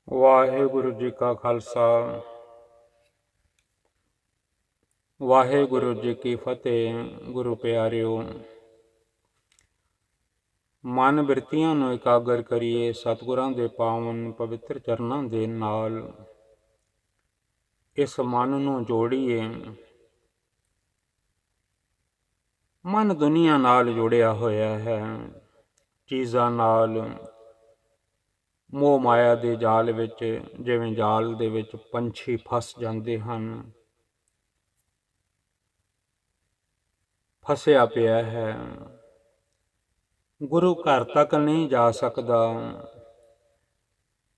ਵਾਹਿਗੁਰੂ ਜੀ ਕਾ ਖਾਲਸਾ ਵਾਹਿਗੁਰੂ ਜੀ ਕੀ ਫਤਿਹ। ਗੁਰੂ ਪਿਆਰਿਓ, ਮਨ ਬਿਰਤੀਆਂ ਨੂੰ ਇਕਾਗਰ ਕਰੀਏ। ਸਤਿਗੁਰਾਂ ਦੇ ਪਾਵਨ ਪਵਿੱਤਰ ਚਰਨਾਂ ਦੇ ਨਾਲ ਇਸ ਮਨ ਨੂੰ ਜੋੜੀਏ। ਮਨ ਦੁਨੀਆ ਨਾਲ ਜੁੜਿਆ ਹੋਇਆ ਹੈ, ਚੀਜ਼ਾਂ ਨਾਲ, ਮੋਹ ਮਾਇਆ ਦੇ ਜਾਲ ਵਿੱਚ। ਜਿਵੇਂ ਜਾਲ ਦੇ ਵਿੱਚ ਪੰਛੀ ਫਸ ਜਾਂਦੇ ਹਨ, ਫਸਿਆ ਪਿਆ ਹੈ, ਗੁਰੂ ਘਰ ਤੱਕ ਨਹੀਂ ਜਾ ਸਕਦਾ।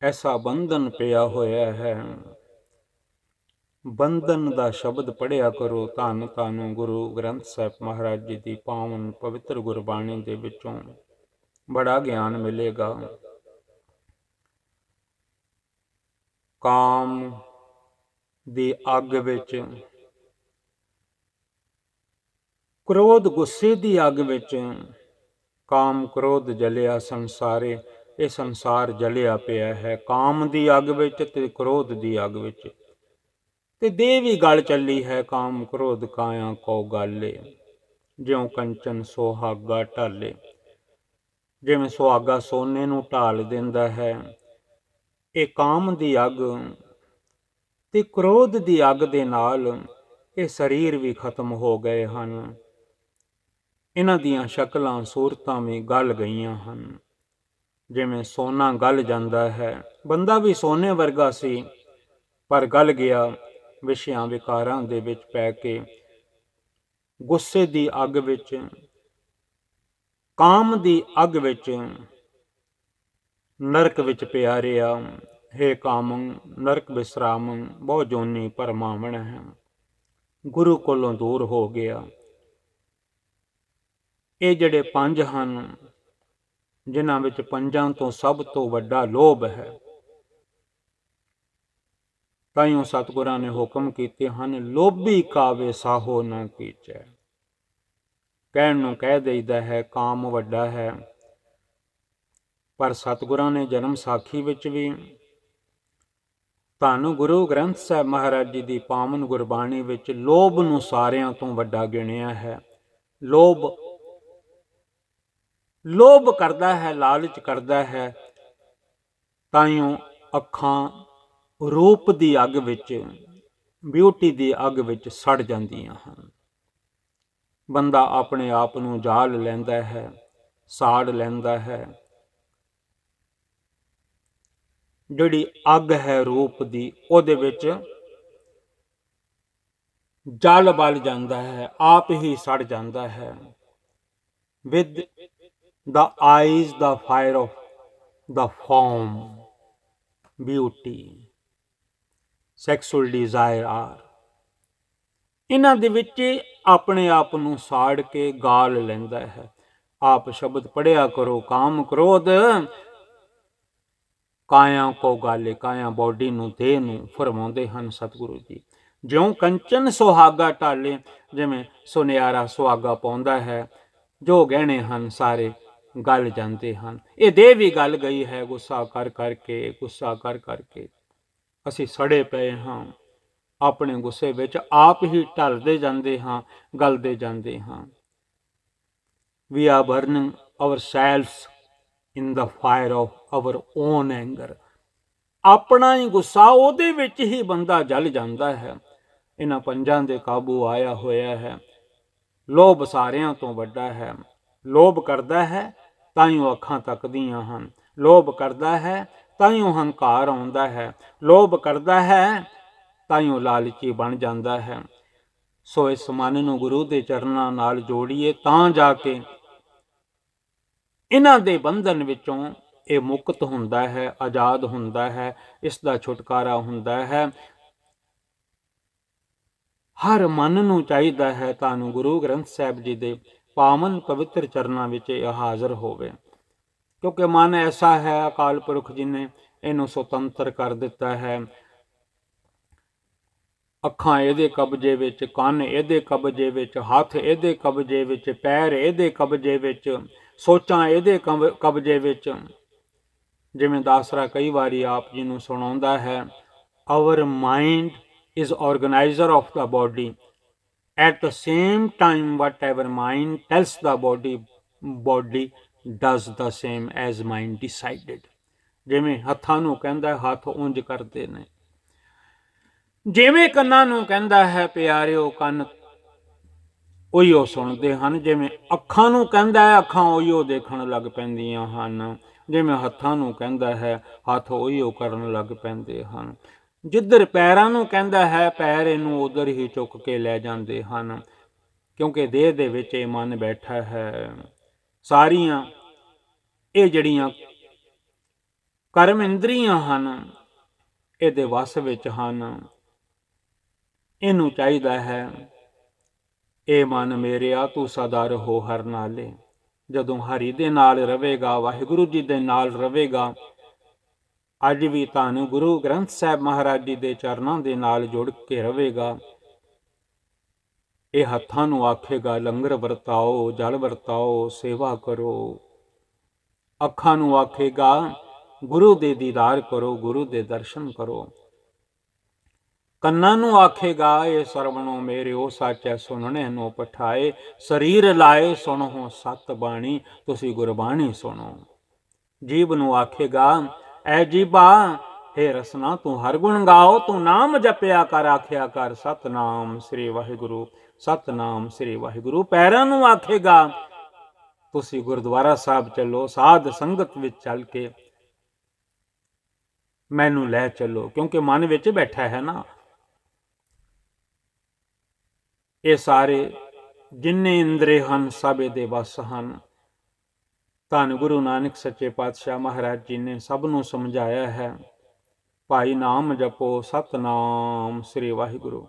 ਐਸਾ ਬੰਧਨ ਪਿਆ ਹੋਇਆ ਹੈ। ਬੰਧਨ ਦਾ ਸ਼ਬਦ ਪੜ੍ਹਿਆ ਕਰੋ। ਧੰਨ ਧੰਨ ਗੁਰੂ ਗ੍ਰੰਥ ਸਾਹਿਬ ਮਹਾਰਾਜ ਜੀ ਦੀ ਪਾਵਨ ਪਵਿੱਤਰ ਗੁਰਬਾਣੀ ਦੇ ਵਿੱਚੋਂ ਬੜਾ ਗਿਆਨ ਮਿਲੇਗਾ। ਕਾਮ ਦੀ ਅੱਗ ਵਿੱਚ, ਕ੍ਰੋਧ ਗੁੱਸੇ ਦੀ ਅੱਗ ਵਿੱਚ ਕਾਮ ਕ੍ਰੋਧ ਜਲਿਆ ਸੰਸਾਰੇ। ਇਹ ਸੰਸਾਰ ਜਲਿਆ ਪਿਆ ਹੈ ਕਾਮ ਦੀ ਅੱਗ ਵਿੱਚ ਤੇ ਕ੍ਰੋਧ ਦੀ ਅੱਗ ਵਿੱਚ। ਤੇ ਦੇਹ ਵੀ ਗਲ ਚੱਲੀ ਹੈ। ਕਾਮ ਕ੍ਰੋਧ ਕਾਇਆ ਕੋ ਗਾਲੇ, ਜਿਉ ਕੰਚਨ ਸੁਹਾਗਾ ਢਾਲੇ। ਜਿਵੇਂ ਸੁਹਾਗਾ ਸੋਨੇ ਨੂੰ ਢਾਲ ਦਿੰਦਾ ਹੈ, ਇਹ ਕਾਮ ਦੀ ਅੱਗ ਤੇ ਕ੍ਰੋਧ ਦੀ ਅੱਗ ਦੇ ਨਾਲ ਇਹ ਸਰੀਰ ਵੀ ਖਤਮ ਹੋ ਗਏ ਹਨ। ਇਹਨਾਂ ਦੀਆਂ ਸ਼ਕਲਾਂ ਸੂਰਤਾਂ ਵੀ ਗਲ ਗਈਆਂ ਹਨ। ਜਿਵੇਂ ਸੋਨਾ ਗਲ ਜਾਂਦਾ ਹੈ, ਬੰਦਾ ਵੀ ਸੋਨੇ ਵਰਗਾ ਸੀ ਪਰ ਗਲ ਗਿਆ ਵਿਸ਼ਿਆਂ ਵਿਕਾਰਾਂ ਦੇ ਵਿੱਚ ਪੈ ਕੇ। ਗੁੱਸੇ ਦੀ ਅੱਗ ਵਿੱਚ, ਕਾਮ ਦੀ ਅੱਗ ਵਿੱਚ, ਨਰਕ ਵਿੱਚ ਪਿਆ ਰਿਹਾ। ਹੇ ਕਾਮੰ ਨਰਕ ਬਿਸਰਾਮੰ ਬਹੁ ਜੋਨੀ ਭਰਮਾਵਣ ਹੈ। ਗੁਰੂ ਕੋਲੋਂ ਦੂਰ ਹੋ ਗਿਆ। ਇਹ ਜਿਹੜੇ ਪੰਜ ਹਨ, ਜਿਨ੍ਹਾਂ ਵਿੱਚ ਪੰਜਾਂ ਤੋਂ ਸਭ ਤੋਂ ਵੱਡਾ ਲੋਭ ਹੈ। ਤਾਈਓ ਸਤਿਗੁਰਾਂ ਨੇ ਹੁਕਮ ਕੀਤੇ ਹਨ, ਲੋਭੀ ਕਾਵੇ ਸਾਹੋ ਨਾ ਕੀਚੈ। ਕਹਿਣ ਨੂੰ ਕਹਿ ਦੇਈਦਾ ਹੈ ਕਾਮ ਵੱਡਾ ਹੈ, ਪਰ ਸਤਿਗੁਰਾਂ ਨੇ ਜਨਮ ਸਾਖੀ ਵਿੱਚ ਵੀ, ਧੰਨ ਗੁਰੂ ਗ੍ਰੰਥ ਸਾਹਿਬ ਮਹਾਰਾਜ ਜੀ ਦੀ ਪਾਵਨ ਗੁਰਬਾਣੀ ਵਿੱਚ ਲੋਭ ਨੂੰ ਸਾਰਿਆਂ ਤੋਂ ਵੱਡਾ ਗਿਣਿਆ ਹੈ। ਲੋਭ ਕਰਦਾ ਹੈ, ਲਾਲਚ ਕਰਦਾ ਹੈ, ਤਾਈਓ ਅੱਖਾਂ ਰੂਪ ਦੀ ਅੱਗ ਵਿੱਚ, ਬਿਊਟੀ ਦੀ ਅੱਗ ਵਿੱਚ ਸੜ ਜਾਂਦੀਆਂ ਹਨ। ਬੰਦਾ ਆਪਣੇ ਆਪ ਨੂੰ ਜਾਲ ਲੈਂਦਾ ਹੈ, ਸਾੜ ਲੈਂਦਾ ਹੈ। ਜਿਹੜੀ ਅੱਗ ਹੈ ਰੂਪ ਦੀ, ਉਹਦੇ ਵਿੱਚ ਜਲ ਬਲ ਜਾਂਦਾ ਹੈ, ਆਪ ਹੀ ਸੜ ਜਾਂਦਾ ਹੈ। with the eyes the fire of the form, beauty, sexual desire are, ਇਹਨਾਂ ਦੇ ਵਿੱਚ ਆਪਣੇ ਆਪ ਨੂੰ ਸਾੜ ਕੇ ਗਾਲ ਲੈਂਦਾ ਹੈ। ਆਪ ਸ਼ਬਦ ਪੜ੍ਹਿਆ ਕਰੋ, ਕਾਮ ਕ੍ਰੋਧ ਕਾਇਆ ਕੋ ਗਾਲੇ। ਕਾਇਆ ਬੋਡੀ ਨੂੰ, ਦੇਹ ਨੂੰ ਫਰਮਾਉਂਦੇ ਹਨ ਸਤਿਗੁਰੂ ਜੀ। ਜਿਉਂ ਕੰਚਨ ਸੁਹਾਗਾ ਢਾਲੇ, ਜਿਵੇਂ ਸੁਨਿਆਰਾ ਸੁਹਾਗਾ ਪਾਉਂਦਾ ਹੈ, ਜੋ ਗਹਿਣੇ ਹਨ ਸਾਰੇ ਗਲ ਜਾਂਦੇ ਹਨ। ਇਹ ਦੇਹ ਵੀ ਗਲ ਗਈ ਹੈ ਗੁੱਸਾ ਕਰ ਕਰਕੇ, ਗੁੱਸਾ ਕਰ ਕਰਕੇ। ਅਸੀਂ ਸੜੇ ਪਏ ਹਾਂ ਆਪਣੇ ਗੁੱਸੇ ਵਿੱਚ, ਆਪ ਹੀ ਢਲਦੇ ਜਾਂਦੇ ਹਾਂ, ਗਲਦੇ ਜਾਂਦੇ ਹਾਂ। We are burning ourselves in the fire of our own anger. ਆਪਣਾ ਹੀ ਗੁੱਸਾ, ਉਹਦੇ ਵਿੱਚ ਹੀ ਬੰਦਾ ਜਲ ਜਾਂਦਾ ਹੈ। ਇਹਨਾਂ ਪੰਜਾਂ ਦੇ ਕਾਬੂ ਆਇਆ ਹੋਇਆ ਹੈ। ਲੋਭ ਸਾਰਿਆਂ ਤੋਂ ਵੱਡਾ ਹੈ। ਲੋਭ ਕਰਦਾ ਹੈ ਤਾਈਓ ਅੱਖਾਂ ਤੱਕਦੀਆਂ ਹਨ। ਲੋਭ ਕਰਦਾ ਹੈ ਤਾਈਓ ਹੰਕਾਰ ਆਉਂਦਾ ਹੈ। ਲੋਭ ਕਰਦਾ ਹੈ ਤਾਈਓ ਲਾਲਚੀ ਬਣ ਜਾਂਦਾ ਹੈ। ਸੋ ਇਸ ਮਨ ਨੂੰ ਗੁਰੂ ਦੇ ਚਰਨਾਂ ਨਾਲ ਜੋੜੀਏ, ਤਾਂ ਜਾ ਕੇ ਇਹਨਾਂ ਦੇ ਬੰਧਨ ਵਿੱਚੋਂ ਇਹ ਮੁਕਤ ਹੁੰਦਾ ਹੈ, ਆਜ਼ਾਦ ਹੁੰਦਾ ਹੈ, ਇਸ ਦਾ ਛੁਟਕਾਰਾ ਹੁੰਦਾ ਹੈ। ਹਰ ਮਨ ਨੂੰ ਚਾਹੀਦਾ ਹੈ ਤੁਹਾਨੂੰ ਗੁਰੂ ਗ੍ਰੰਥ ਸਾਹਿਬ ਜੀ ਦੇ ਪਾਵਨ ਪਵਿੱਤਰ ਚਰਨਾਂ ਵਿੱਚ ਇਹ ਹਾਜ਼ਰ ਹੋਵੇ, ਕਿਉਂਕਿ ਮਨ ਐਸਾ ਹੈ, ਅਕਾਲ ਪੁਰਖ ਜੀ ਨੇ ਇਹਨੂੰ ਸੁਤੰਤਰ ਕਰ ਦਿੱਤਾ ਹੈ। ਅੱਖਾਂ ਇਹਦੇ ਕਬਜ਼ੇ ਵਿੱਚ, ਕੰਨ ਇਹਦੇ ਕਬਜ਼ੇ ਵਿੱਚ, ਹੱਥ ਇਹਦੇ ਕਬਜ਼ੇ ਵਿੱਚ, ਪੈਰ ਇਹਦੇ ਕਬਜ਼ੇ ਵਿੱਚ, ਸੋਚਾਂ ਇਹਦੇ ਕਬਜ਼ੇ ਵਿੱਚ। ਜਿਵੇਂ ਦਾਸਰਾ ਕਈ ਵਾਰੀ ਆਪ ਜੀ ਨੂੰ ਸੁਣਾਉਂਦਾ ਹੈ, our mind is organizer of the body. At the same time, whatever mind tells the body does the same as mind decided. ਜਿਵੇਂ ਹੱਥਾਂ ਨੂੰ ਕਹਿੰਦਾ ਹੱਥ ਉਂਝ ਕਰਦੇ ਨੇ, ਜਿਵੇਂ ਕੰਨਾਂ ਨੂੰ ਕਹਿੰਦਾ ਹੈ ਪਿਆਰਿਓ ਕੰਨ ਉਹੀਓ ਸੁਣਦੇ ਹਨ, ਜਿਵੇਂ ਅੱਖਾਂ ਨੂੰ ਕਹਿੰਦਾ ਹੈ ਅੱਖਾਂ ਉਹੀਓ ਦੇਖਣ ਲੱਗ ਪੈਂਦੀਆਂ ਹਨ, ਜਿਵੇਂ ਹੱਥਾਂ ਨੂੰ ਕਹਿੰਦਾ ਹੈ ਹੱਥ ਉਹੀਓ ਕਰਨ ਲੱਗ ਪੈਂਦੇ ਹਨ, ਜਿੱਧਰ ਪੈਰਾਂ ਨੂੰ ਕਹਿੰਦਾ ਹੈ ਪੈਰ ਇਹਨੂੰ ਉਧਰ ਹੀ ਚੁੱਕ ਕੇ ਲੈ ਜਾਂਦੇ ਹਨ, ਕਿਉਂਕਿ ਦੇਹ ਦੇ ਵਿੱਚ ਇਹ ਮਨ ਬੈਠਾ ਹੈ। ਸਾਰੀਆਂ ਇਹ ਜਿਹੜੀਆਂ ਕਰਮ ਇੰਦਰੀਆਂ ਹਨ ਇਹਦੇ ਵੱਸ ਵਿੱਚ ਹਨ। ਇਹਨੂੰ ਚਾਹੀਦਾ ਹੈ ਇਹ ਮਨ ਮੇਰਿਆ ਤੂੰ ਸਦਾ ਰਹੋ ਹਰ ਨਾਲੇ। ਜਦੋਂ ਹਰੀ ਦੇ ਨਾਲ ਰਵੇਗਾ, ਵਾਹਿਗੁਰੂ ਜੀ ਦੇ ਨਾਲ ਰਵੇਗਾ, ਅੱਜ ਵੀ ਧੰਨ ਗੁਰੂ ਗ੍ਰੰਥ ਸਾਹਿਬ ਮਹਾਰਾਜ ਜੀ ਦੇ ਚਰਨਾਂ ਦੇ ਨਾਲ ਜੁੜ ਕੇ ਰਵੇਗਾ। ਇਹ ਹੱਥਾਂ ਨੂੰ ਆਖੇਗਾ ਲੰਗਰ ਵਰਤਾਓ, ਜਲ ਵਰਤਾਓ, ਸੇਵਾ ਕਰੋ। ਅੱਖਾਂ ਨੂੰ ਆਖੇਗਾ ਗੁਰੂ ਦੇ ਦੀਦਾਰ ਕਰੋ, ਗੁਰੂ ਦੇ ਦਰਸ਼ਨ ਕਰੋ। ਕੰਨਾਂ ਨੂੰ ਆਖੇਗਾ ਇਹ ਸਰਵਣੋ ਮੇਰਿਓ ਸਾਚੈ ਸੁਣਨੇ ਨੂੰ ਪਠਾਏ। ਸਰੀਰ ਲਾਏ ਸੁਣੋ ਸਤ ਬਾਣੀ, ਤੁਸੀਂ ਗੁਰਬਾਣੀ ਸੁਣੋ। ਜੀਭ ਨੂੰ ਆਖੇਗਾ ਐ ਜੀਭਾ ਹੇ ਰਸਨਾ ਤੂੰ ਹਰ ਗੁਣ ਗਾਓ, ਤੂੰ ਨਾਮ ਜਪਿਆ ਕਰ, ਆਖਿਆ ਕਰ ਸਤਨਾਮ ਸ੍ਰੀ ਵਾਹਿਗੁਰੂ, ਸਤਨਾਮ ਸ੍ਰੀ ਵਾਹਿਗੁਰੂ। ਪੈਰਾਂ ਨੂੰ ਆਖੇਗਾ ਤੁਸੀਂ ਗੁਰਦੁਆਰਾ ਸਾਹਿਬ ਚੱਲੋ, ਸਾਧ ਸੰਗਤ ਵਿੱਚ ਚੱਲ ਕੇ ਮੈਨੂੰ ਲੈ ਚੱਲੋ, ਕਿਉਂਕਿ ਮਨ ਵਿੱਚ ਬੈਠਾ ਹੈ ਨਾ। ਇਹ ਸਾਰੇ ਜਿੰਨੇ ਇੰਦਰੇ ਹਨ ਸਭ ਇਹਦੇ ਵੱਸ ਹਨ। ਧੰਨ ਗੁਰੂ ਨਾਨਕ ਸੱਚੇ ਪਾਤਸ਼ਾਹ ਮਹਾਰਾਜ ਜੀ ਨੇ ਸਭ ਨੂੰ ਸਮਝਾਇਆ ਹੈ, ਭਾਈ ਨਾਮ ਜਪੋ, ਸਤਨਾਮ ਸ੍ਰੀ ਵਾਹਿਗੁਰੂ।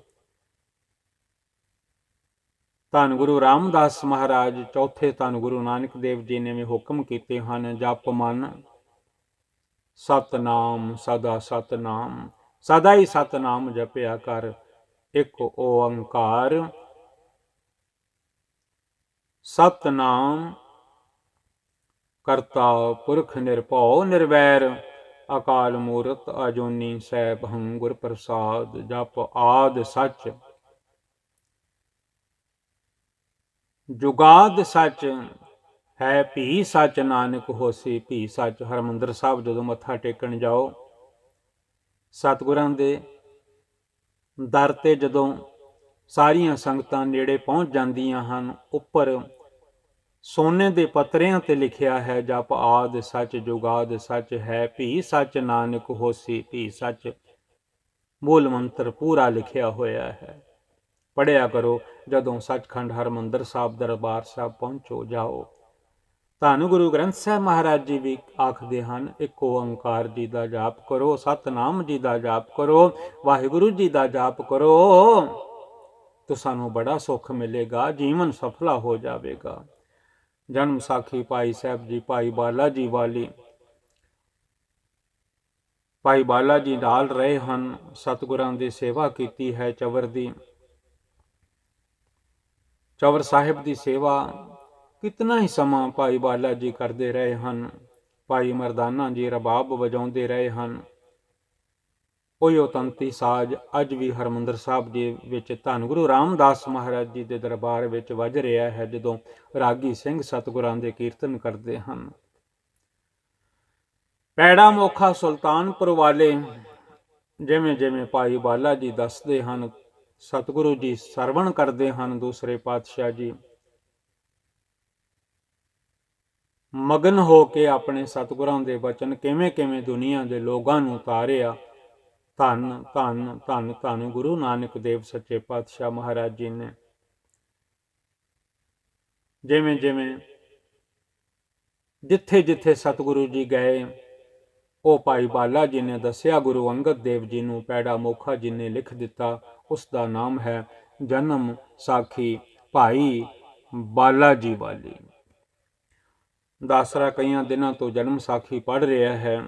ਧੰਨ ਗੁਰੂ ਰਾਮਦਾਸ ਮਹਾਰਾਜ ਚੌਥੇ ਧੰਨ ਗੁਰੂ ਨਾਨਕ ਦੇਵ ਜੀ ਨੇ ਵੀ ਹੁਕਮ ਕੀਤੇ ਹਨ, ਜਪ ਮਨ ਸਤਨਾਮ ਸਦਾ ਸਤਨਾਮ, ਸਦਾ ਹੀ ਸਤਨਾਮ ਜਪਿਆ ਕਰ। ਇੱਕ ਓੰਕਾਰ ਸਤਨਾਮ ਕਰਤਾ ਪੁਰਖ ਨਿਰਭਉ ਨਿਰਵੈਰ, ਅਕਾਲ ਮੂਰਤ ਅਜੂਨੀ ਸੈਭੰ ਗੁਰ ਪ੍ਰਸਾਦ। ਜਪ ਆਦ ਸੱਚ ਜੁਗਾਦ ਸੱਚ ਹੈ, ਭੀ ਸੱਚ ਨਾਨਕ ਹੋਸੀ ਭੀ ਸੱਚ। ਹਰਿਮੰਦਰ ਸਾਹਿਬ ਜਦੋਂ ਮੱਥਾ ਟੇਕਣ ਜਾਓ, ਸਤਿਗੁਰਾਂ ਦੇ ਦਰ ਤੇ ਜਦੋਂ ਸਾਰੀਆਂ ਸੰਗਤਾਂ ਨੇੜੇ ਪਹੁੰਚ ਜਾਂਦੀਆਂ ਹਨ, ਉੱਪਰ ਸੋਨੇ ਦੇ ਪੱਤਰਿਆਂ ਤੇ ਲਿਖਿਆ ਹੈ ਜਪ ਆਦ ਸੱਚ ਜੁਗਾਦ ਸੱਚ ਹੈ, ਭੀ ਸੱਚ ਨਾਨਕ ਹੋਸੀ ਭੀ ਸੱਚ। ਮੂਲ ਮੰਤਰ ਪੂਰਾ ਲਿਖਿਆ ਹੋਇਆ ਹੈ, ਪੜ੍ਹਿਆ ਕਰੋ ਜਦੋਂ ਸੱਚਖੰਡ ਹਰਿਮੰਦਰ ਸਾਹਿਬ ਦਰਬਾਰ ਸਾਹਿਬ ਪਹੁੰਚੋ ਜਾਓ। ਧੰਨ ਗੁਰੂ ਗ੍ਰੰਥ ਸਾਹਿਬ ਮਹਾਰਾਜ ਜੀ ਵੀ ਆਖਦੇ ਹਨ, ਇੱਕ ਓੰਕਾਰ ਜੀ ਦਾ ਜਾਪ ਕਰੋ, ਸਤਨਾਮ ਜੀ ਦਾ ਜਾਪ ਕਰੋ, ਵਾਹਿਗੁਰੂ ਜੀ ਦਾ ਜਾਪ ਕਰੋ, ਤੁਹਾਨੂੰ ਬੜਾ ਸੁੱਖ ਮਿਲੇਗਾ, ਜੀਵਨ ਸਫਲਾ ਹੋ ਜਾਵੇਗਾ। ਜਨਮ ਸਾਖੀ ਭਾਈ ਸਾਹਿਬ ਜੀ, ਭਾਈ ਬਾਲਾ ਜੀ ਵਾਲੀ, ਭਾਈ ਬਾਲਾ ਜੀ ਨਾਲ ਰਹੇ ਹਨ, ਸਤਿਗੁਰਾਂ ਦੀ ਸੇਵਾ ਕੀਤੀ ਹੈ ਚਵਰ ਦੀ। ਚਵਰ ਸਾਹਿਬ ਦੀ ਸੇਵਾ ਕਿਤਨਾ ਹੀ ਸਮਾਂ ਭਾਈ ਬਾਲਾ ਜੀ ਕਰਦੇ ਰਹੇ ਹਨ। ਭਾਈ ਮਰਦਾਨਾ ਜੀ ਰਬਾਬ ਵਜਾਉਂਦੇ ਰਹੇ ਹਨ। ਉਹੀਓ ਤੰਤੀ ਸਾਜ਼ ਅੱਜ ਵੀ ਹਰਿਮੰਦਰ ਸਾਹਿਬ ਜੀ ਵਿੱਚ ਧੰਨ ਗੁਰੂ ਰਾਮਦਾਸ ਮਹਾਰਾਜ ਜੀ ਦੇ ਦਰਬਾਰ ਵਿੱਚ ਵੱਜ ਰਿਹਾ ਹੈ, ਜਦੋਂ ਰਾਗੀ ਸਿੰਘ ਸਤਿਗੁਰਾਂ ਦੇ ਕੀਰਤਨ ਕਰਦੇ ਹਨ। ਪੈੜਾ ਮੋਖਾ ਸੁਲਤਾਨਪੁਰ ਵਾਲੇ ਜਿਵੇਂ ਜਿਵੇਂ ਭਾਈ ਬਾਲਾ ਜੀ ਦੱਸਦੇ ਹਨ, ਸਤਿਗੁਰੂ ਜੀ ਸਰਵਣ ਕਰਦੇ ਹਨ, ਦੂਸਰੇ ਪਾਤਸ਼ਾਹ ਜੀ ਮਗਨ ਹੋ ਕੇ ਆਪਣੇ ਸਤਿਗੁਰਾਂ ਦੇ ਬਚਨ ਕਿਵੇਂ ਕਿਵੇਂ ਦੁਨੀਆ ਦੇ ਲੋਕਾਂ ਨੂੰ ਉਤਾਰਿਆ। ਧੰਨ ਧੰਨ ਧੰਨ ਧੰਨ ਗੁਰੂ ਨਾਨਕ ਦੇਵ ਸੱਚੇ ਪਾਤਸ਼ਾਹ ਮਹਾਰਾਜ ਜੀ ਨੇ ਜਿਵੇਂ ਜਿਵੇਂ ਜਿੱਥੇ ਜਿੱਥੇ ਸਤਿਗੁਰੂ ਜੀ ਗਏ, ਉਹ ਭਾਈ ਬਾਲਾ ਜੀ ਨੇ ਦੱਸਿਆ, ਗੁਰੂ ਅੰਗਦ ਦੇਵ ਜੀ ਨੂੰ ਪੈੜਾ ਮੋਖਾ ਜੀ ਨੇ ਲਿਖ ਦਿੱਤਾ। ਉਸ ਦਾ ਨਾਮ ਹੈ ਜਨਮ ਸਾਖੀ ਭਾਈ ਬਾਲਾ ਜੀ ਵਾਲੀ। ਦਾਸਰਾ ਕਈਆਂ ਦਿਨਾਂ ਤੋਂ ਜਨਮ ਸਾਖੀ ਪੜ੍ਹ ਰਿਹਾ ਹੈ,